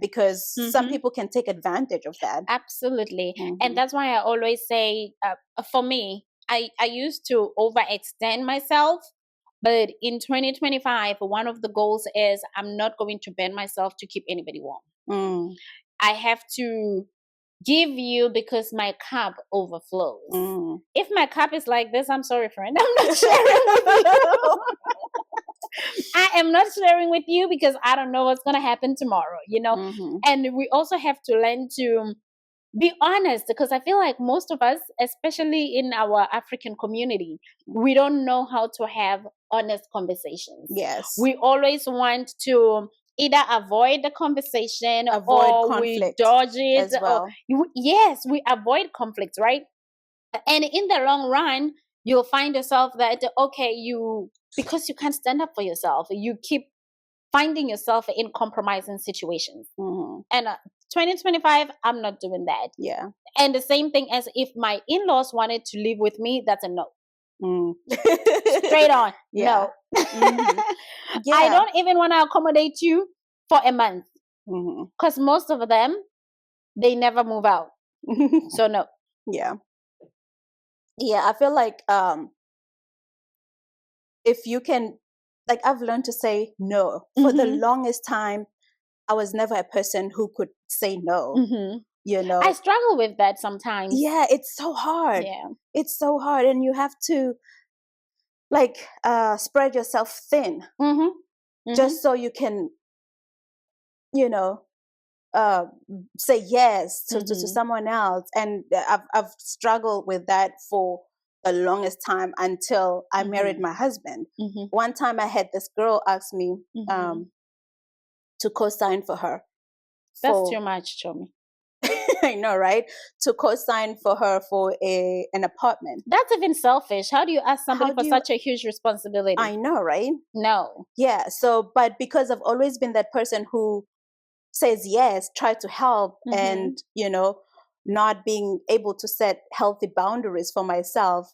because some people can take advantage of that. Absolutely. And that's why I always say, for me, I used to overextend myself. But in 2025, one of the goals is I'm not going to bend myself to keep anybody warm. I have to give you because my cup overflows. If my cup is like this, I'm sorry, friend, I'm not sharing with you. I am not sharing with you because I don't know what's going to happen tomorrow, And we also have to learn to be honest, because I feel like most of us, especially in our African community, we don't know how to have honest conversations. Yes. We always want to either avoid the conversation, or we dodge it as well. Yes, we avoid conflict, right? And in the long run, you'll find yourself that, because you can't stand up for yourself, you keep finding yourself in compromising situations. And 2025, I'm not doing that. Yeah. And the same thing as if my in-laws wanted to live with me, that's a no. Straight on. No. I don't even want to accommodate you for a month, because most of them, they never move out. So no. Yeah, I feel like if you can, like, I've learned to say no. For the longest time, I was never a person who could say no. I struggle with that sometimes. Yeah, it's so hard. It's so hard, and you have to like spread yourself thin, just so you can say yes to someone else. And I've struggled with that for the longest time until I married my husband. One time I had this girl ask me to co-sign for her. That's too much, Chomi. I know, right? To co-sign for her for an apartment. That's even selfish. How do you ask somebody for such a huge responsibility? I know, right? No. Yeah. So, but because I've always been that person who says yes, try to help, and not being able to set healthy boundaries for myself.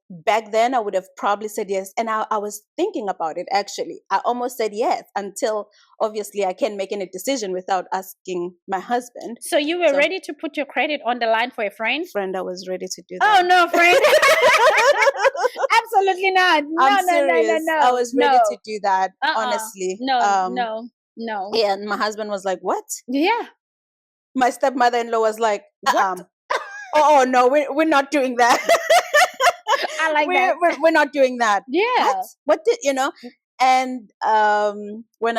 Back then I would have probably said yes, and I was thinking about it. Actually, I almost said yes until obviously I can't make any decision without asking my husband. So you were ready to put your credit on the line for a friend? I was ready to do that. Oh no, friend. Absolutely not. No. I was ready to do that. Honestly, no. Yeah, and my husband was like, "What?" Yeah. My stepmother-in-law was like, "Oh no, we're not doing that." I like that. We're not doing that. Yeah. What did And when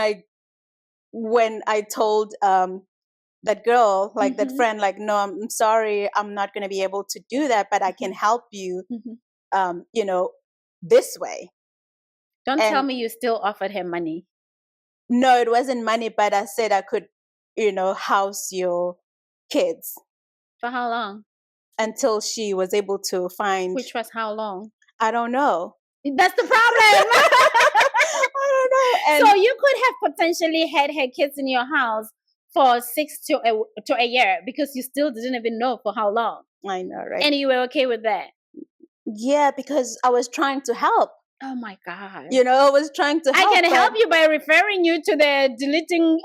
I told that girl, like that friend, like, no, I'm sorry, I'm not going to be able to do that, but I can help you, this way. Don't tell me you still offered him money. No, it wasn't money, but I said I could, house your kids. For how long? until she was able to find. Which was how long? I don't know. That's the problem. I don't know. And so you could have potentially had her kids in your house for 6 to a year because you still didn't even know for how long. I know, right? And you were okay with that? Yeah, because I was trying to help. Oh my God. You know, I was trying to help. I can help you by referring you to the deleting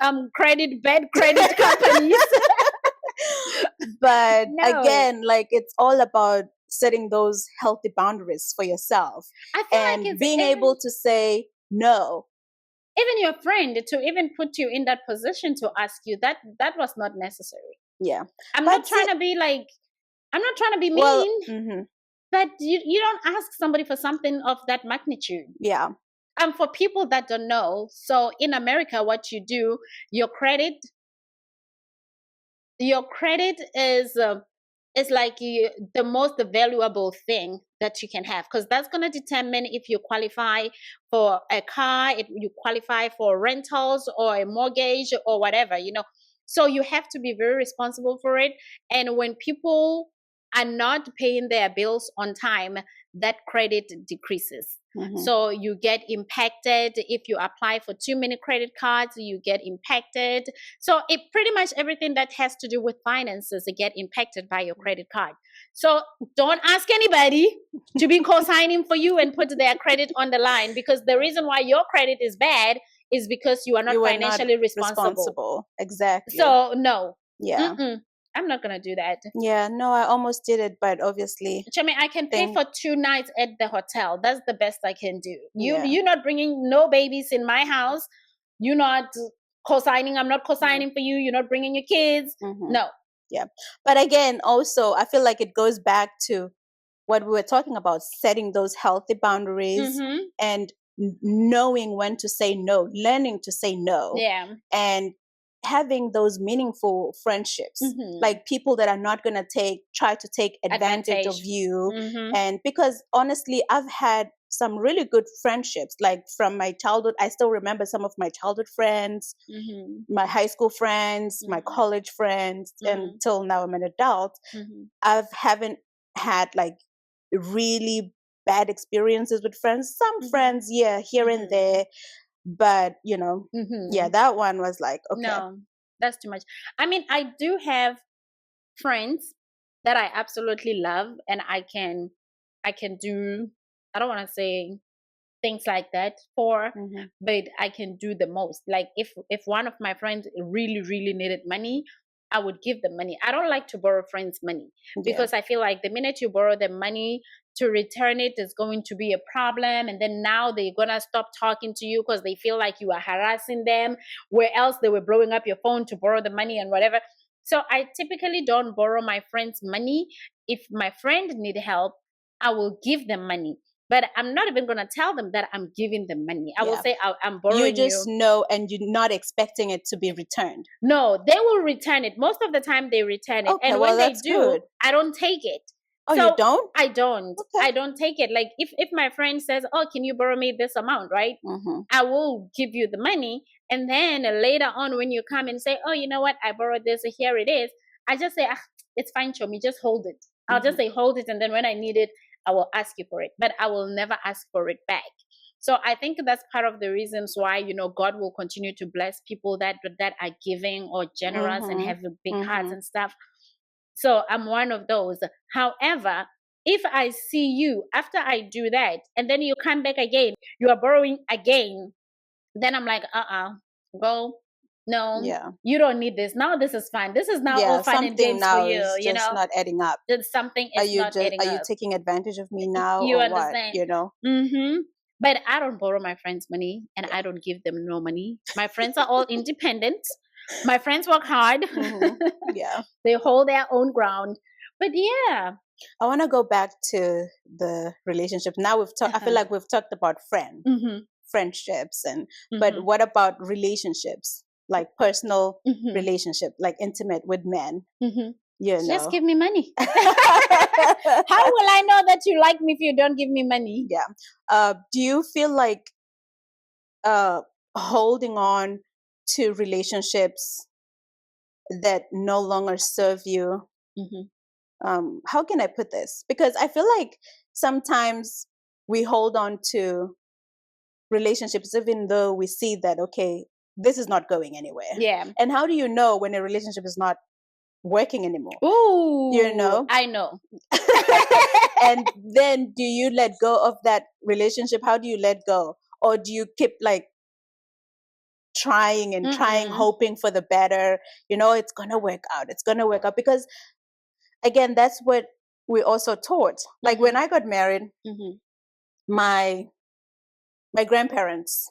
bad credit companies. But No. again, like, it's all about setting those healthy boundaries for yourself I feel and like it's being able to say no. Even your friend to even put you in that position to ask you that was not necessary. Yeah. I'm But not trying to be like, I'm not trying to be mean, Well, but you don't ask somebody for something of that magnitude. yeah. And for people that don't know, so in America, what you do, your credit is like the most valuable thing that you can have, because that's going to determine if you qualify for a car, if you qualify for rentals or a mortgage or whatever, you know. So you have to be very responsible for it. And when people are not paying their bills on time, that credit decreases. So you get impacted. If you apply for too many credit cards, you get impacted. So it pretty much everything that has to do with finances get impacted by your credit card. So don't ask anybody to be co-signing for you and put their credit on the line, because the reason why your credit is bad is because you are not financially responsible. Exactly. So no. Yeah. I'm not going to do that. Yeah, no, I almost did it, but obviously. I mean, I can pay for 2 nights at the hotel. That's the best I can do. You're not bringing no babies in my house. You're not co-signing. I'm not co-signing for you. You're not bringing your kids. No. Yeah. But again, also, I feel like it goes back to what we were talking about, setting those healthy boundaries and knowing when to say no, learning to say no. Yeah. And having those meaningful friendships, like people that are not going to try to take advantage of you. And because honestly, I've had some really good friendships, like from my childhood. I still remember some of my childhood friends, my high school friends, my college friends, until now I'm an adult. I haven't had like really bad experiences with friends. Some friends, yeah, here and there. But, you know, yeah, that one was like, okay. No, that's too much. I mean, I do have friends that I absolutely love, and I can do, I don't want to say things like that for, but I can do the most. Like if one of my friends really, really needed money, I would give them money. I don't like to borrow friends' money because I feel like the minute you borrow them money, to return it is going to be a problem, and then now they're gonna stop talking to you because they feel like you are harassing them, where else they were blowing up your phone to borrow the money and whatever. So I typically don't borrow my friends money. If my friend need help, I will give them money, but I'm not even gonna tell them that I'm giving them money. I will say I'm borrowing you. Just know, and you're not expecting it to be returned. No, they will return it. Most of the time they return it. Okay, and when they do, I don't take it. Oh, so, you don't? I don't. Okay. I don't take it. Like if my friend says, "Oh, can you borrow me this amount?" Right? I will give you the money, and then later on, when you come and say, "Oh, you know what? I borrowed this. Here it is." I just say, "It's fine, Chomi. Just hold it." I'll just say, "Hold it," and then when I need it, I will ask you for it. But I will never ask for it back. So I think that's part of the reasons why, you know, God will continue to bless people that are giving or generous and have big hearts and stuff. So I'm one of those. However, if I see you after I do that, and then you come back again, you are borrowing again, then I'm like, go. No, you don't need this. Now this is fine. This is now all fun and games for you. You know, not adding up. It's something is not adding up. Are you taking advantage of me now? You or understand? What? You know. But I don't borrow my friends' money, and I don't give them no money. My friends are all independent. My friends work hard. They hold their own ground. But yeah, I want to go back to the relationship. Now we've talked. I feel like we've talked about friendships, and but what about relationships? Like personal relationship, like intimate with men. You know. Just give me money. How will I know that you like me if you don't give me money? Yeah. Do you feel like holding on to relationships that no longer serve you how can I put this? Because I feel like sometimes we hold on to relationships even though we see that, okay, this is not going anywhere. Yeah. And how do you know when a relationship is not working anymore? Ooh, You know? I know. And then do you let go of that relationship? How do you let go? Or do you keep like trying and trying, hoping for the better? You know, it's gonna work out. It's gonna work out. Because again, that's what we also taught. Like when I got married, my grandparents,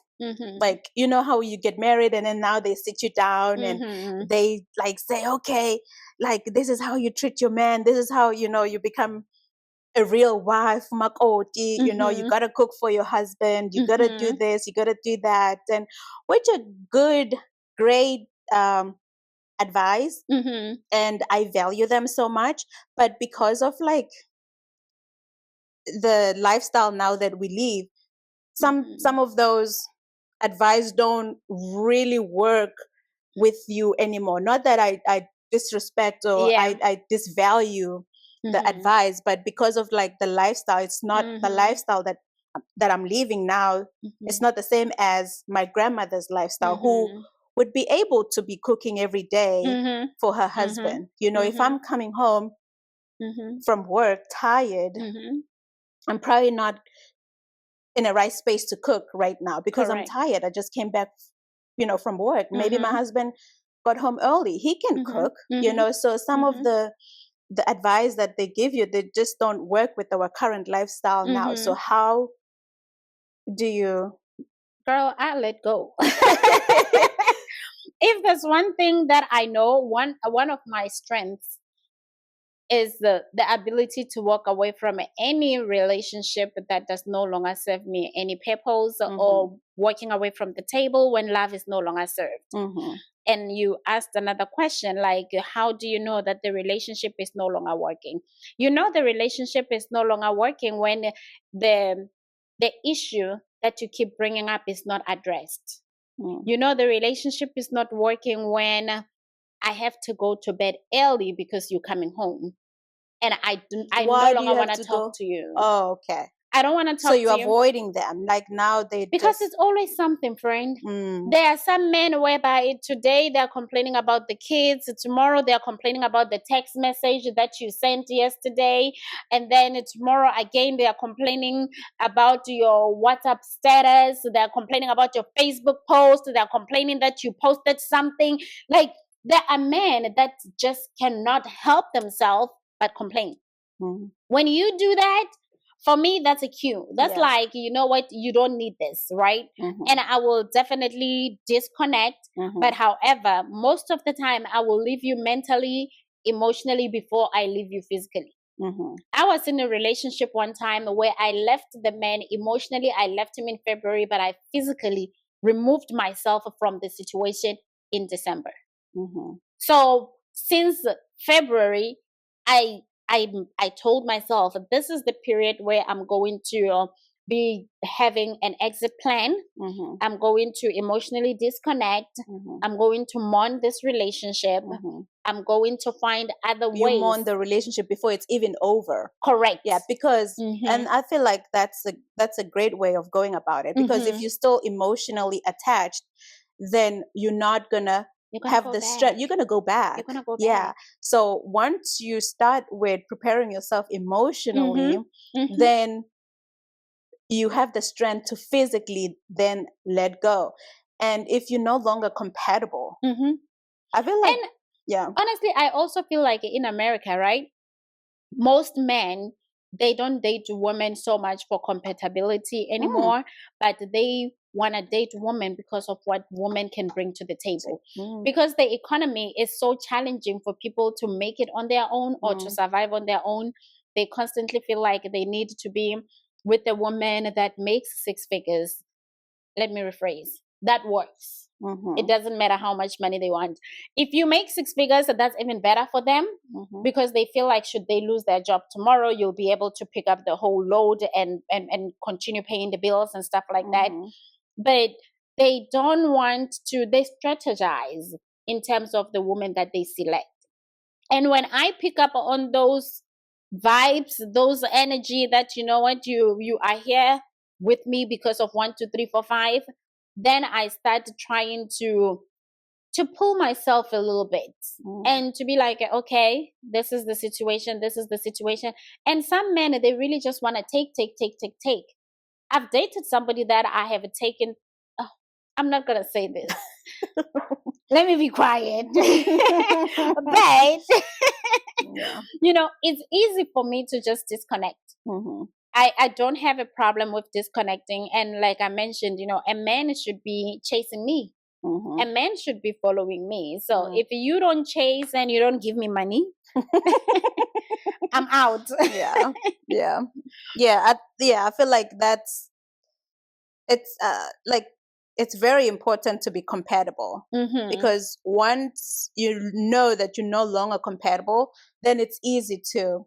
like, you know how you get married and then now they sit you down and they like say, okay, like this is how you treat your man. This is how, you know, you become a real wife, makoti, you know, you gotta cook for your husband, you gotta do this, you gotta do that. And which are good, great advice. And I value them so much. But because of like the lifestyle now that we live, some of those advice don't really work with you anymore. Not that I disrespect or I disvalue the advice, but because of like the lifestyle, it's not the lifestyle that I'm living now. It's not the same as my grandmother's lifestyle, who would be able to be cooking every day for her husband. You know, if I'm coming home from work tired, I'm probably not in a right space to cook right now because I'm tired. I just came back, you know, from work. Maybe my husband got home early. He can cook, you know. So some of the advice that they give you, they just don't work with our current lifestyle now. So how do you? Girl, I let go. If there's one thing that I know, one of my strengths is the ability to walk away from any relationship that does no longer serve me any purpose, or walking away from the table when love is no longer served. And you asked another question, like, how do you know that the relationship is no longer working? You know, the relationship is no longer working when the issue that you keep bringing up is not addressed. You know, the relationship is not working when I have to go to bed early because you're coming home, and I no longer want to talk to you. Oh, okay. I don't want to talk to you. So you're avoiding them. Like now because it's always something, friend. There are some men whereby today they're complaining about the kids, tomorrow they're complaining about the text message that you sent yesterday, and then tomorrow again they are complaining about your WhatsApp status, they're complaining about your Facebook post, they're complaining that you posted something. Like, there are men that just cannot help themselves but complain. When you do that, for me, that's a cue. That's like, you know what, you don't need this, right? And I will definitely disconnect. But however, most of the time, I will leave you mentally, emotionally before I leave you physically. I was in a relationship one time where I left the man emotionally. I left him in February, but I physically removed myself from the situation in December. So since February, I told myself this is the period where I'm going to be having an exit plan. I'm going to emotionally disconnect. I'm going to mourn this relationship. I'm going to find other ways. You mourn the relationship before it's even over. Correct. Yeah, because and I feel like that's a great way of going about it. Because if you're still emotionally attached, then you're not gonna have the strength. You're gonna go back. You're gonna go back. Yeah. So once you start with preparing yourself emotionally, then you have the strength to physically then let go. And if you're no longer compatible, I feel like, honestly, I also feel like in America, right? Most men, they don't date women so much for compatibility anymore, but they want to date women because of what women can bring to the table. Because the economy is so challenging for people to make it on their own or to survive on their own. They constantly feel like they need to be with a woman that makes 6 figures. Let me rephrase. That works. It doesn't matter how much money they want. If you make 6 figures, that's even better for them, because they feel like should they lose their job tomorrow, you'll be able to pick up the whole load and continue paying the bills and stuff like that. But they don't want to, they strategize in terms of the woman that they select. And when I pick up on those vibes, those energy that you know what, you are here with me because of 1, 2, 3, 4, 5, then I start trying to pull myself a little bit and to be like, okay, this is the situation, this is the situation. And some men, they really just want to take. I've dated somebody that I have taken, oh, I'm not gonna say this. Let me be quiet. But Yeah. it's easy for me to just disconnect. I don't have a problem with disconnecting. And like I mentioned, a man should be chasing me. A man should be following me. So if you don't chase and you don't give me money, I'm out. I feel like it's very important to be compatible, because once you know that you're no longer compatible, then it's easy to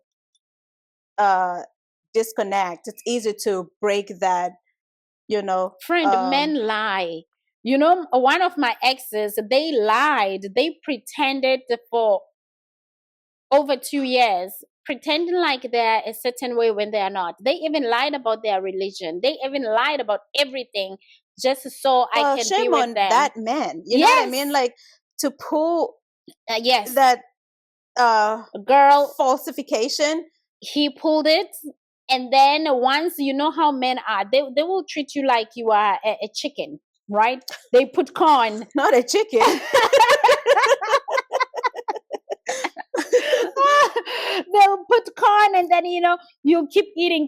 disconnect. It's easy to break that, Friend, men lie. One of my exes, they lied. They pretended for over 2 years, pretending like they're a certain way when they are not. They even lied about their religion. They even lied about everything just so I can shame be with on them. that man. You know what I mean? Like, to pull yes, that girl falsification. He pulled it. And then once, you know how men are, they will treat you like you are a chicken, right? They put corn. Not a chicken. They'll put corn, and then you keep eating,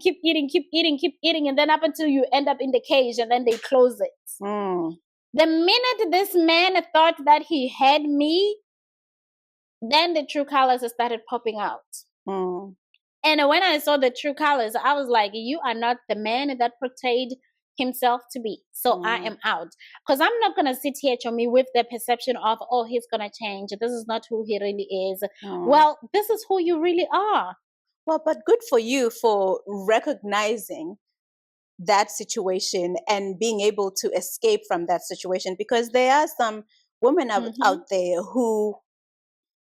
and then up until you end up in the cage, and then they close it. The minute this man thought that he had me, then the true colors started popping out. And when I saw the true colors, I was like, you are not the man that portrayed himself to be. So I am out. Because I'm not going to sit here, Chomi, with the perception of, oh, he's going to change. This is not who he really is. Well, this is who you really are. Well, but good for you for recognizing that situation and being able to escape from that situation, because there are some women out there who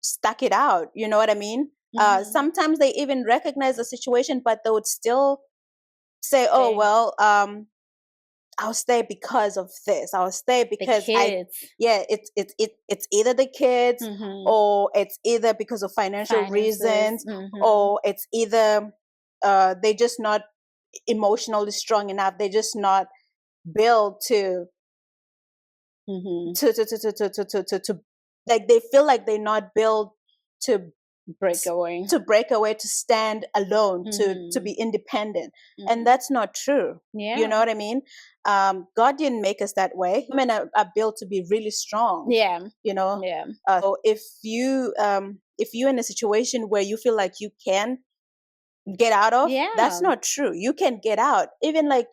stuck it out. You know what I mean? Sometimes they even recognize the situation, but they would still say, "Oh, well, I'll stay because of this. I'll stay because it's either the kids, or it's either because of financial reasons, or it's either they're just not emotionally strong enough. They're just not built to like, they feel like they're not built to break away, to stand alone, to be independent. And that's not true. You know what I mean? God didn't make us that way. Women are built to be really strong. So if you're in a situation where you feel like you can get out of, that's not true. You can get out. Even like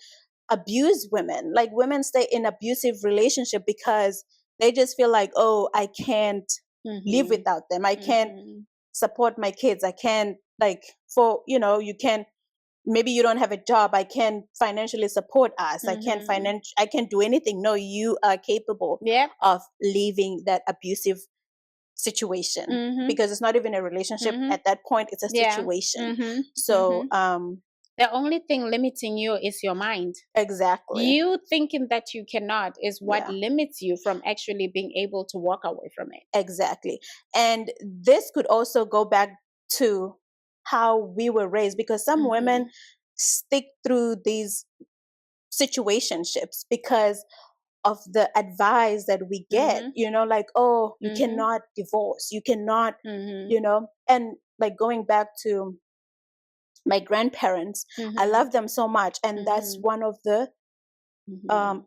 abused women, like women stay in abusive relationship because they just feel like, oh, I can't live without them. I can't support my kids. I can't, like, you can, maybe you don't have a job. I can't financially support us. I can't do anything. No, you are capable of leaving that abusive situation, because it's not even a relationship at that point. It's a situation. So, the only thing limiting you is your mind. Exactly. You thinking that you cannot is what limits you from actually being able to walk away from it. Exactly. And this could also go back to how we were raised, because some women stick through these situationships because of the advice that we get, like, oh, you cannot divorce, you cannot, and like going back to my grandparents, I love them so much, and that's one of the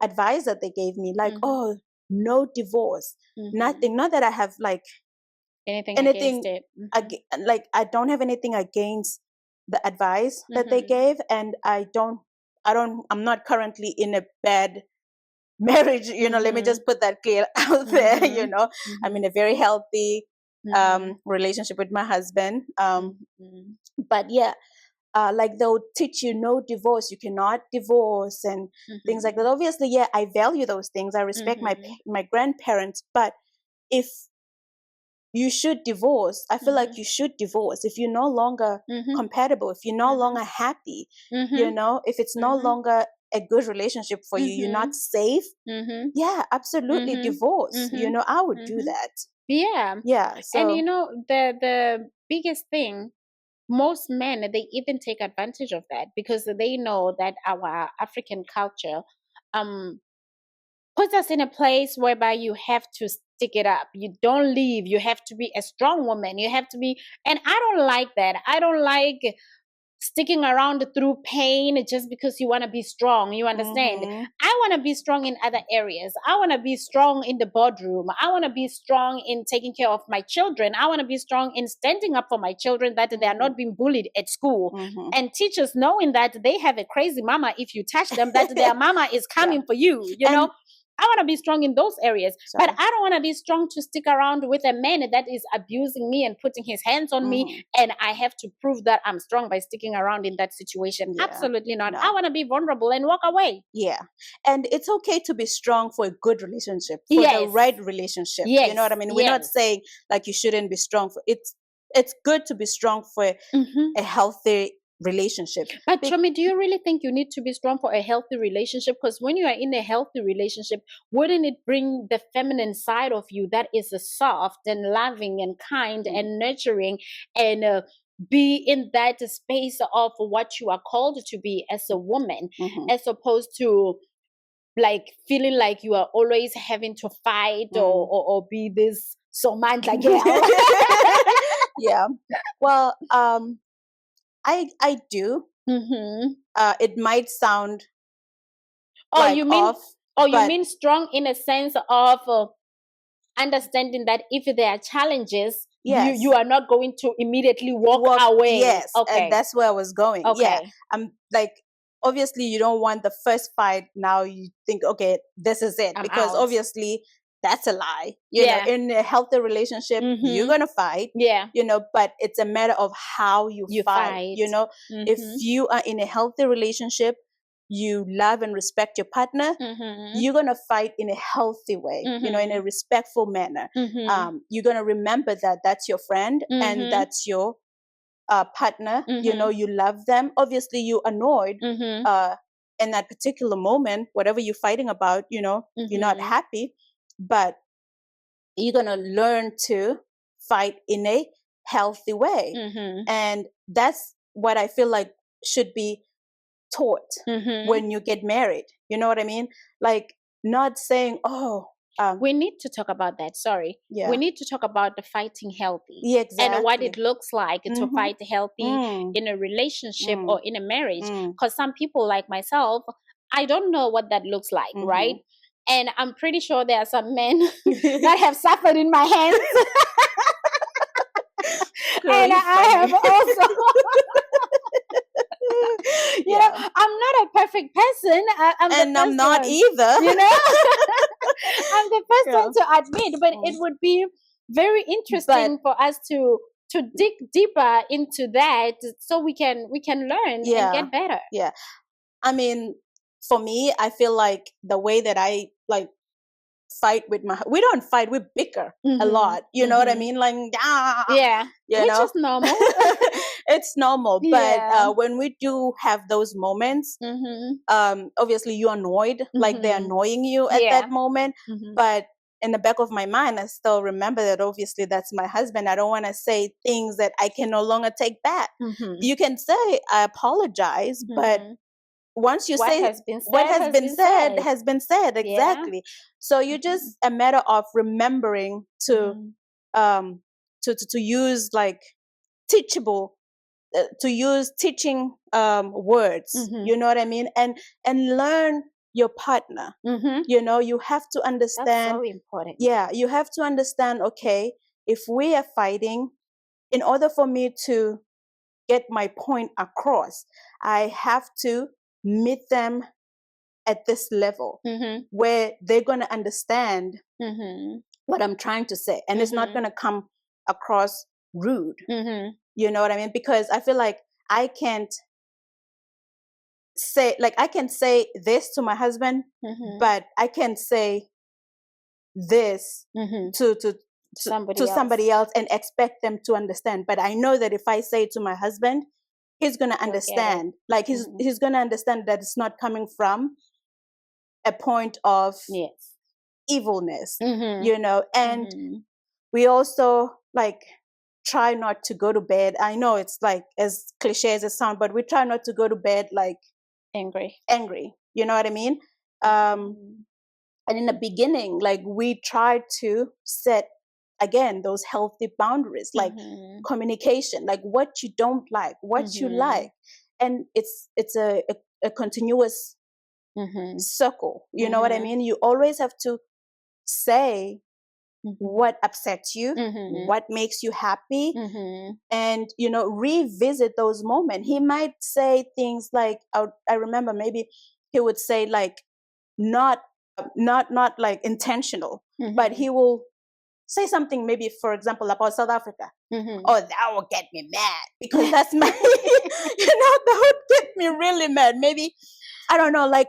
advice that they gave me, like, oh, no divorce, nothing. Not that I have like anything against it. Like, I don't have anything against the advice that they gave, and I'm not currently in a bad marriage, let me just put that clear out there. I'm in a very healthy relationship with my husband, but like, they'll teach you no divorce, you cannot divorce, and things like that. Obviously, I value those things. I respect my grandparents, but if you should divorce. I feel like you should divorce if you're no longer compatible, if you're no longer happy, you know, if it's no longer a good relationship for you, you're not safe. Yeah, absolutely, divorce. You know, I would do that. Yeah. Yeah. So, And you know, the biggest thing, most men, they even take advantage of that because they know that our African culture puts us in a place whereby you have to stick it up. You don't leave. You have to be a strong woman. You have to be, and I don't like that. I don't like sticking around through pain just because you want to be strong. You understand? I want to be strong in other areas. I want to be strong in the boardroom. I want to be strong in taking care of my children. I want to be strong in standing up for my children, that they are not being bullied at school. And teachers knowing that they have a crazy mama, if you touch them, that their mama is coming for you, you know? I want to be strong in those areas, but I don't want to be strong to stick around with a man that is abusing me and putting his hands on me, and I have to prove that I'm strong by sticking around in that situation. Absolutely not. I want to be vulnerable and walk away. Yeah. And it's okay to be strong for a good relationship, for the right relationship. You know what I mean? We're not saying like you shouldn't be strong for it's good to be strong for a healthy relationship. But Chomi, do you really think you need to be strong for a healthy relationship? Because when you are in a healthy relationship, wouldn't it bring the feminine side of you that is soft and loving and kind and nurturing, and be in that space of what you are called to be as a woman, as opposed to like feeling like you are always having to fight or be this Somandla girl? Yeah. Well, I do. It might sound like you mean off, you mean strong in a sense of understanding that if there are challenges, you are not going to immediately walk away. Yes, okay, and that's where I was going. Okay. Yeah, I'm like, obviously you don't want the first fight. Now you think, okay, this is it, I'm because out. obviously that's a lie. You know, in a healthy relationship, you're gonna fight. Yeah. You know, but it's a matter of how you fight. You know, if you are in a healthy relationship, you love and respect your partner, you're gonna fight in a healthy way. You know, in a respectful manner. You're gonna remember that that's your friend and that's your partner. You know, you love them. Obviously, you're annoyed in that particular moment, whatever you're fighting about. You know, you're not happy, but you're gonna learn to fight in a healthy way, and that's what I feel like should be taught when you get married. You know what I mean? Like, not saying, oh, we need to talk about that. Sorry. Yeah. We need to talk about the fighting healthy. Yeah, exactly. And what it looks like to fight healthy in a relationship or in a marriage. Because some people like myself, I don't know what that looks like, right? And I'm pretty sure there are some men that have suffered in my hands. And I have also you know, I'm not a perfect person. I'm not either. You know, I'm the first one to admit, but it would be very interesting for us to dig deeper into that, so we can learn and get better. Yeah, I mean, for me, I feel like the way that I like fight with we don't fight, we bicker a lot. You know what I mean? Like, yeah, you which know? is normal. It's normal, but when we do have those moments, obviously you're annoyed, like they're annoying you at that moment, but in the back of my mind, I still remember that obviously that's my husband. I don't want to say things that I can no longer take back. You can say, I apologize, but once you say what has been said, exactly. Yeah. So you just a matter of remembering to use like teachable, to use teaching words. You know what I mean? And learn your partner. You know, you have to understand. That's so important. Yeah, you have to understand. Okay, if we are fighting, in order for me to get my point across, I have to meet them at this level where they're going to understand what I'm trying to say, and it's not going to come across rude. You know what I mean? Because I feel like I can't say, like, I can say this to my husband, but I can say this to to somebody else and expect them to understand. But I know that if I say it to my husband, he's gonna understand. Like he's gonna understand that it's not coming from a point of evilness, you know. And we also like try not to go to bed. I know it's like as cliche as it sounds, but we try not to go to bed like angry. You know what I mean? And in the beginning, like we tried to set again those healthy boundaries, like communication, like what you don't like, what you like, and it's a continuous circle. You know what I mean? You always have to say what upsets you, what makes you happy, and you know, revisit those moments. He might say things like, I remember maybe he would say like not like intentional, but he will say something maybe, for example, about South Africa. Oh, that will get me mad because that's my you know, that would get me really mad. Maybe I don't know, like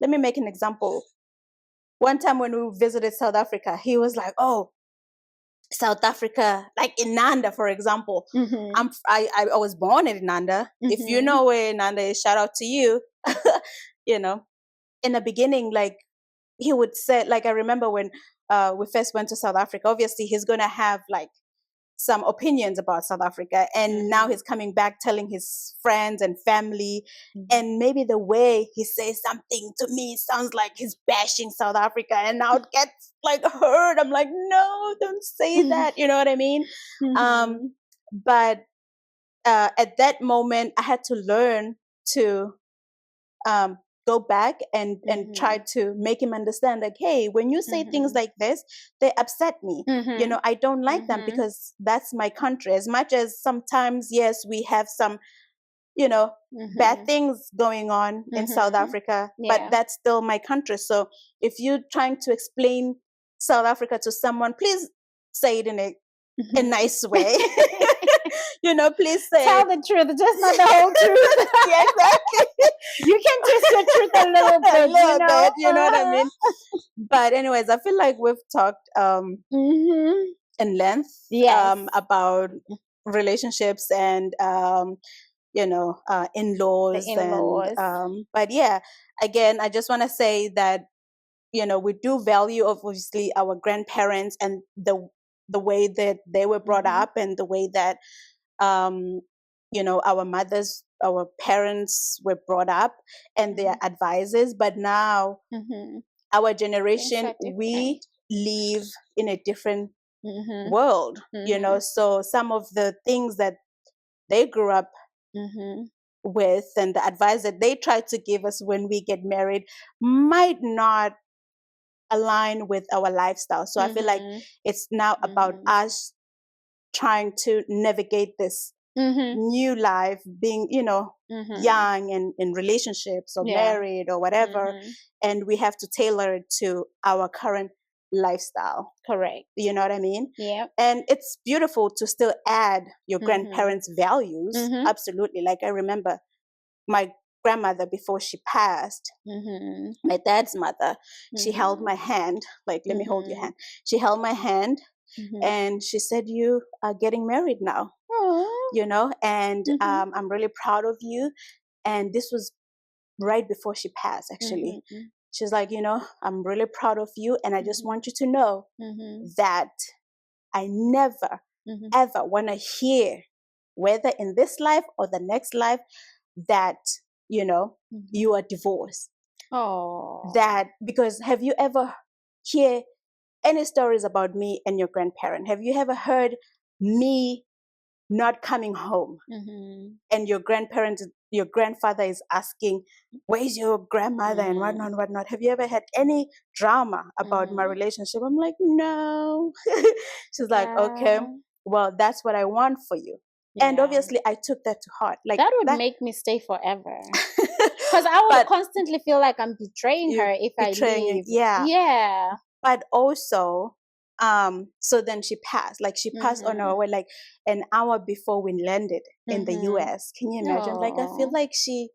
let me make an example. One time when we visited South Africa, he was like, oh, South Africa, like in Nanda, for example. I was born in Nanda. If you know where Nanda is, shout out to you. You know, in the beginning, like he would say, like I remember when we first went to South Africa, obviously he's going to have like some opinions about South Africa. And now he's coming back telling his friends and family. And maybe the way he says something to me sounds like he's bashing South Africa. And now it gets like hurt. I'm like, no, don't say that. You know what I mean? But at that moment, I had to learn to go back and try to make him understand, like, hey, when you say things like this, they upset me. You know, I don't like them because that's my country. As much as sometimes, yes, we have some, you know, bad things going on in South Africa, but that's still my country. So if you're trying to explain South Africa to someone, please say it in a nice way. You know, please tell the truth, just not the whole truth. Yeah, exactly. You can twist your truth a little bit, you know what I mean? But anyways, I feel like we've talked in length about relationships and you know, in-laws. And but yeah, again, I just want to say that, you know, we do value obviously our grandparents and the way that they were brought up and the way that you know, our parents were brought up and their advisors. But now our generation, we live in a different world, you know, so some of the things that they grew up with and the advice that they try to give us when we get married might not align with our lifestyle. So I feel like it's now about us trying to navigate this new life, being, you know, young and in relationships or married or whatever, and we have to tailor it to our current lifestyle. Correct. You know what I mean? Yeah. And it's beautiful to still add your grandparents' values. Absolutely. Like I remember my grandmother before she passed, my dad's mother, she held my hand, like, let me hold your hand. She held my hand and she said, you are getting married now. You know, and I'm really proud of you. And this was right before she passed, actually. She's like, you know, I'm really proud of you. And I just want you to know that I never, ever want to hear, whether in this life or the next life, that, you know, you are divorced. That, because have you ever hear any stories about me and your grandparent? Have you ever heard me not coming home and your grandfather is asking, where's your grandmother and whatnot? Have you ever had any drama about my relationship? I'm like, no. She's like, okay, well, that's what I want for you. And obviously I took that to heart. Like that would make me stay forever. Because I would constantly feel like I'm betraying her if I leave. Yeah. But also, so then she passed. Like she passed on her way, like an hour before we landed in the US. Can you imagine? Like I feel like she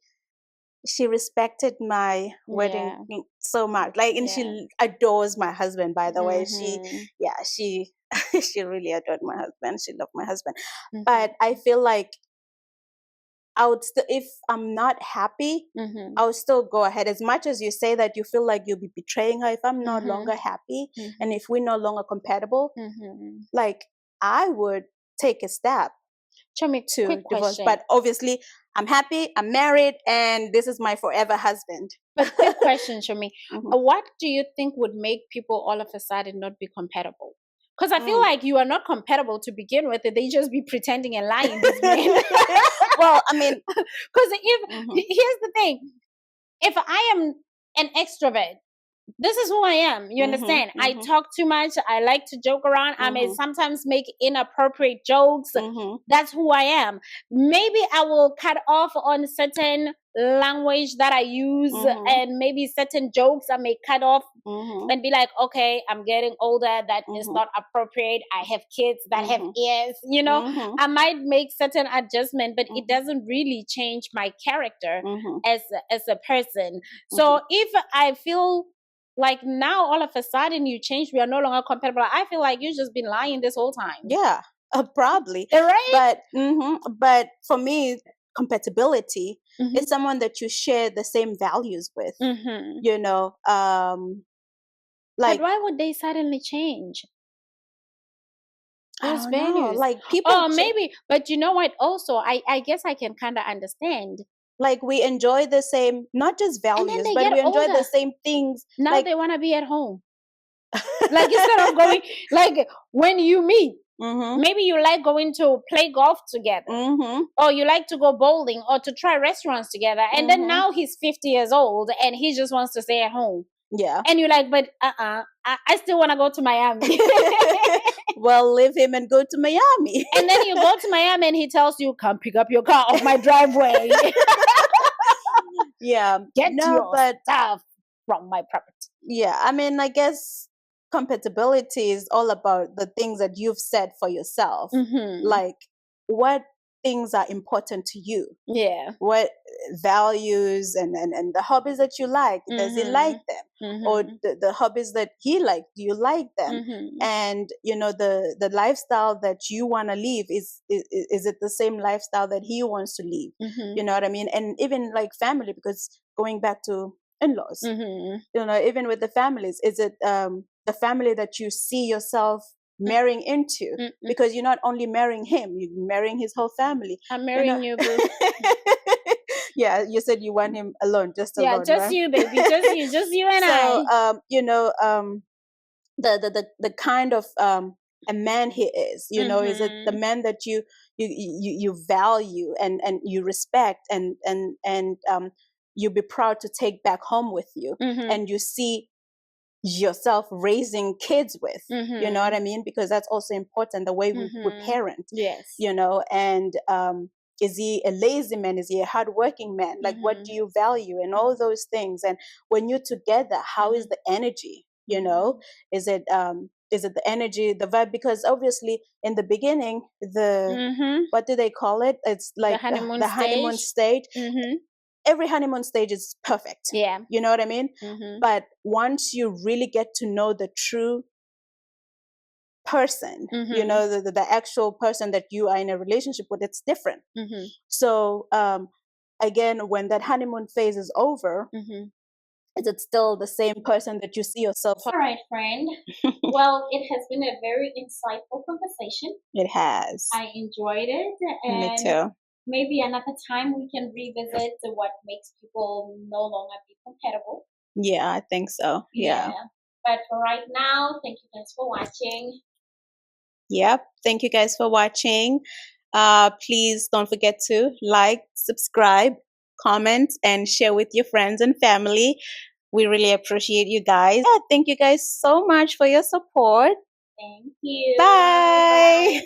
she respected my wedding Yeah. so much. Like, and Yeah. she adores my husband, by the way. Mhm. She she really adored my husband. She loved my husband. Mhm. But I feel like I would still, if I'm not happy, Mhm. I would still go ahead. As much as you say that you feel like you'll be betraying her, if I'm no Mhm. longer happy and Mhm. if we're no longer compatible, Mhm. like I would take a step Chomi, to quick divorce. question. But obviously, I'm happy, I'm married, and this is my forever husband. But quick question, Chomi. Mhm. What do you think would make people all of a sudden not be compatible? Because I feel Mm. like you are not compatible to begin with. They just be pretending and lying, these men. Well, I mean, because mhm, here's the thing: if I am an extrovert, this is who I am. You mhm, understand? I mhm, talk too much. I like to joke around. I may mhm, sometimes make inappropriate jokes. mhm, That's who I am. Maybe I will cut off on certain language that I use, mhm, and maybe certain jokes I may cut off mhm, and be like, okay, I'm getting older. That is mhm, not appropriate. I have kids that have mhm, ears. mhm, I might make certain adjustment, but it mhm, doesn't really change my character mhm, as a person. mhm. So if I feel like now all of a sudden you change, we are no longer compatible, I feel like you've just been lying this whole time. Yeah, probably. Right? But for me, compatibility Mm-hmm. is someone that you share the same values with. Mm-hmm. You know, But like why would they suddenly change I those don't know, values? like people. Oh, maybe. But you know what? Also, I guess I can kind of understand. Like we enjoy the same, not just And then values, they but get we enjoy the older. same things. Now Like they want to be at home. Like instead of going, like when you meet, mm-hmm, maybe you like going to play golf together, mm-hmm, or you like to go bowling, or to try restaurants together. And then mm-hmm. now he's 50 years old and he just wants to stay at home. Yeah. And you're like, but I still want to go to Miami. Well, leave him and go to Miami. And then you go to Miami and he tells you, come pick up your car off my driveway. Yeah. Get No, your but stuff from my property. yeah, I mean, I guess compatibility is all about the things that you've said for yourself. Mm-hmm. Like what things are important to you, Yeah. what values and the hobbies that you like. Does he like them? Or the hobbies that he likes, do you like them? And you know, the lifestyle that you want to live, is it the same lifestyle that he wants to live? You know what I mean? And even like family, because going back to in-laws, you know, even with the families, is it the family that you see yourself marrying into? Because you're not only marrying him, you're marrying his whole family. I'm marrying you, boo. Yeah, you said you want him alone, just alone, just right? you, baby, just you and So I. you know, the kind of a man he is, you know, is it the man that you value and you respect and you be proud to take back home with you, and you see yourself raising kids with, you know what I mean? Because that's also important, the way we parent. Yes. You know, and is he a lazy man? Is he a hardworking man? Like, what do you value? And all those things. And when you're together, how is the energy? You know, is it the energy, the vibe? Because obviously, in the beginning, the what do they call it? It's like the honeymoon stage. Every honeymoon stage is perfect. Yeah. You know what I mean? But once you really get to know the true person, you know, the actual person that you are in a relationship with, it's different. So again, when that honeymoon phase is over, is it still the same person that you see yourself? All right, friend. Well, it has been a very insightful conversation. It has. I enjoyed it. And me too. Maybe another time we can revisit what makes people no longer be compatible. Yeah, I think so. Yeah. But for right now, thank you guys for watching. Yep. Thank you guys for watching. Please don't forget to like, subscribe, comment, and share with your friends and family. We really appreciate you guys. Yeah, thank you guys so much for your support. Thank you. Bye.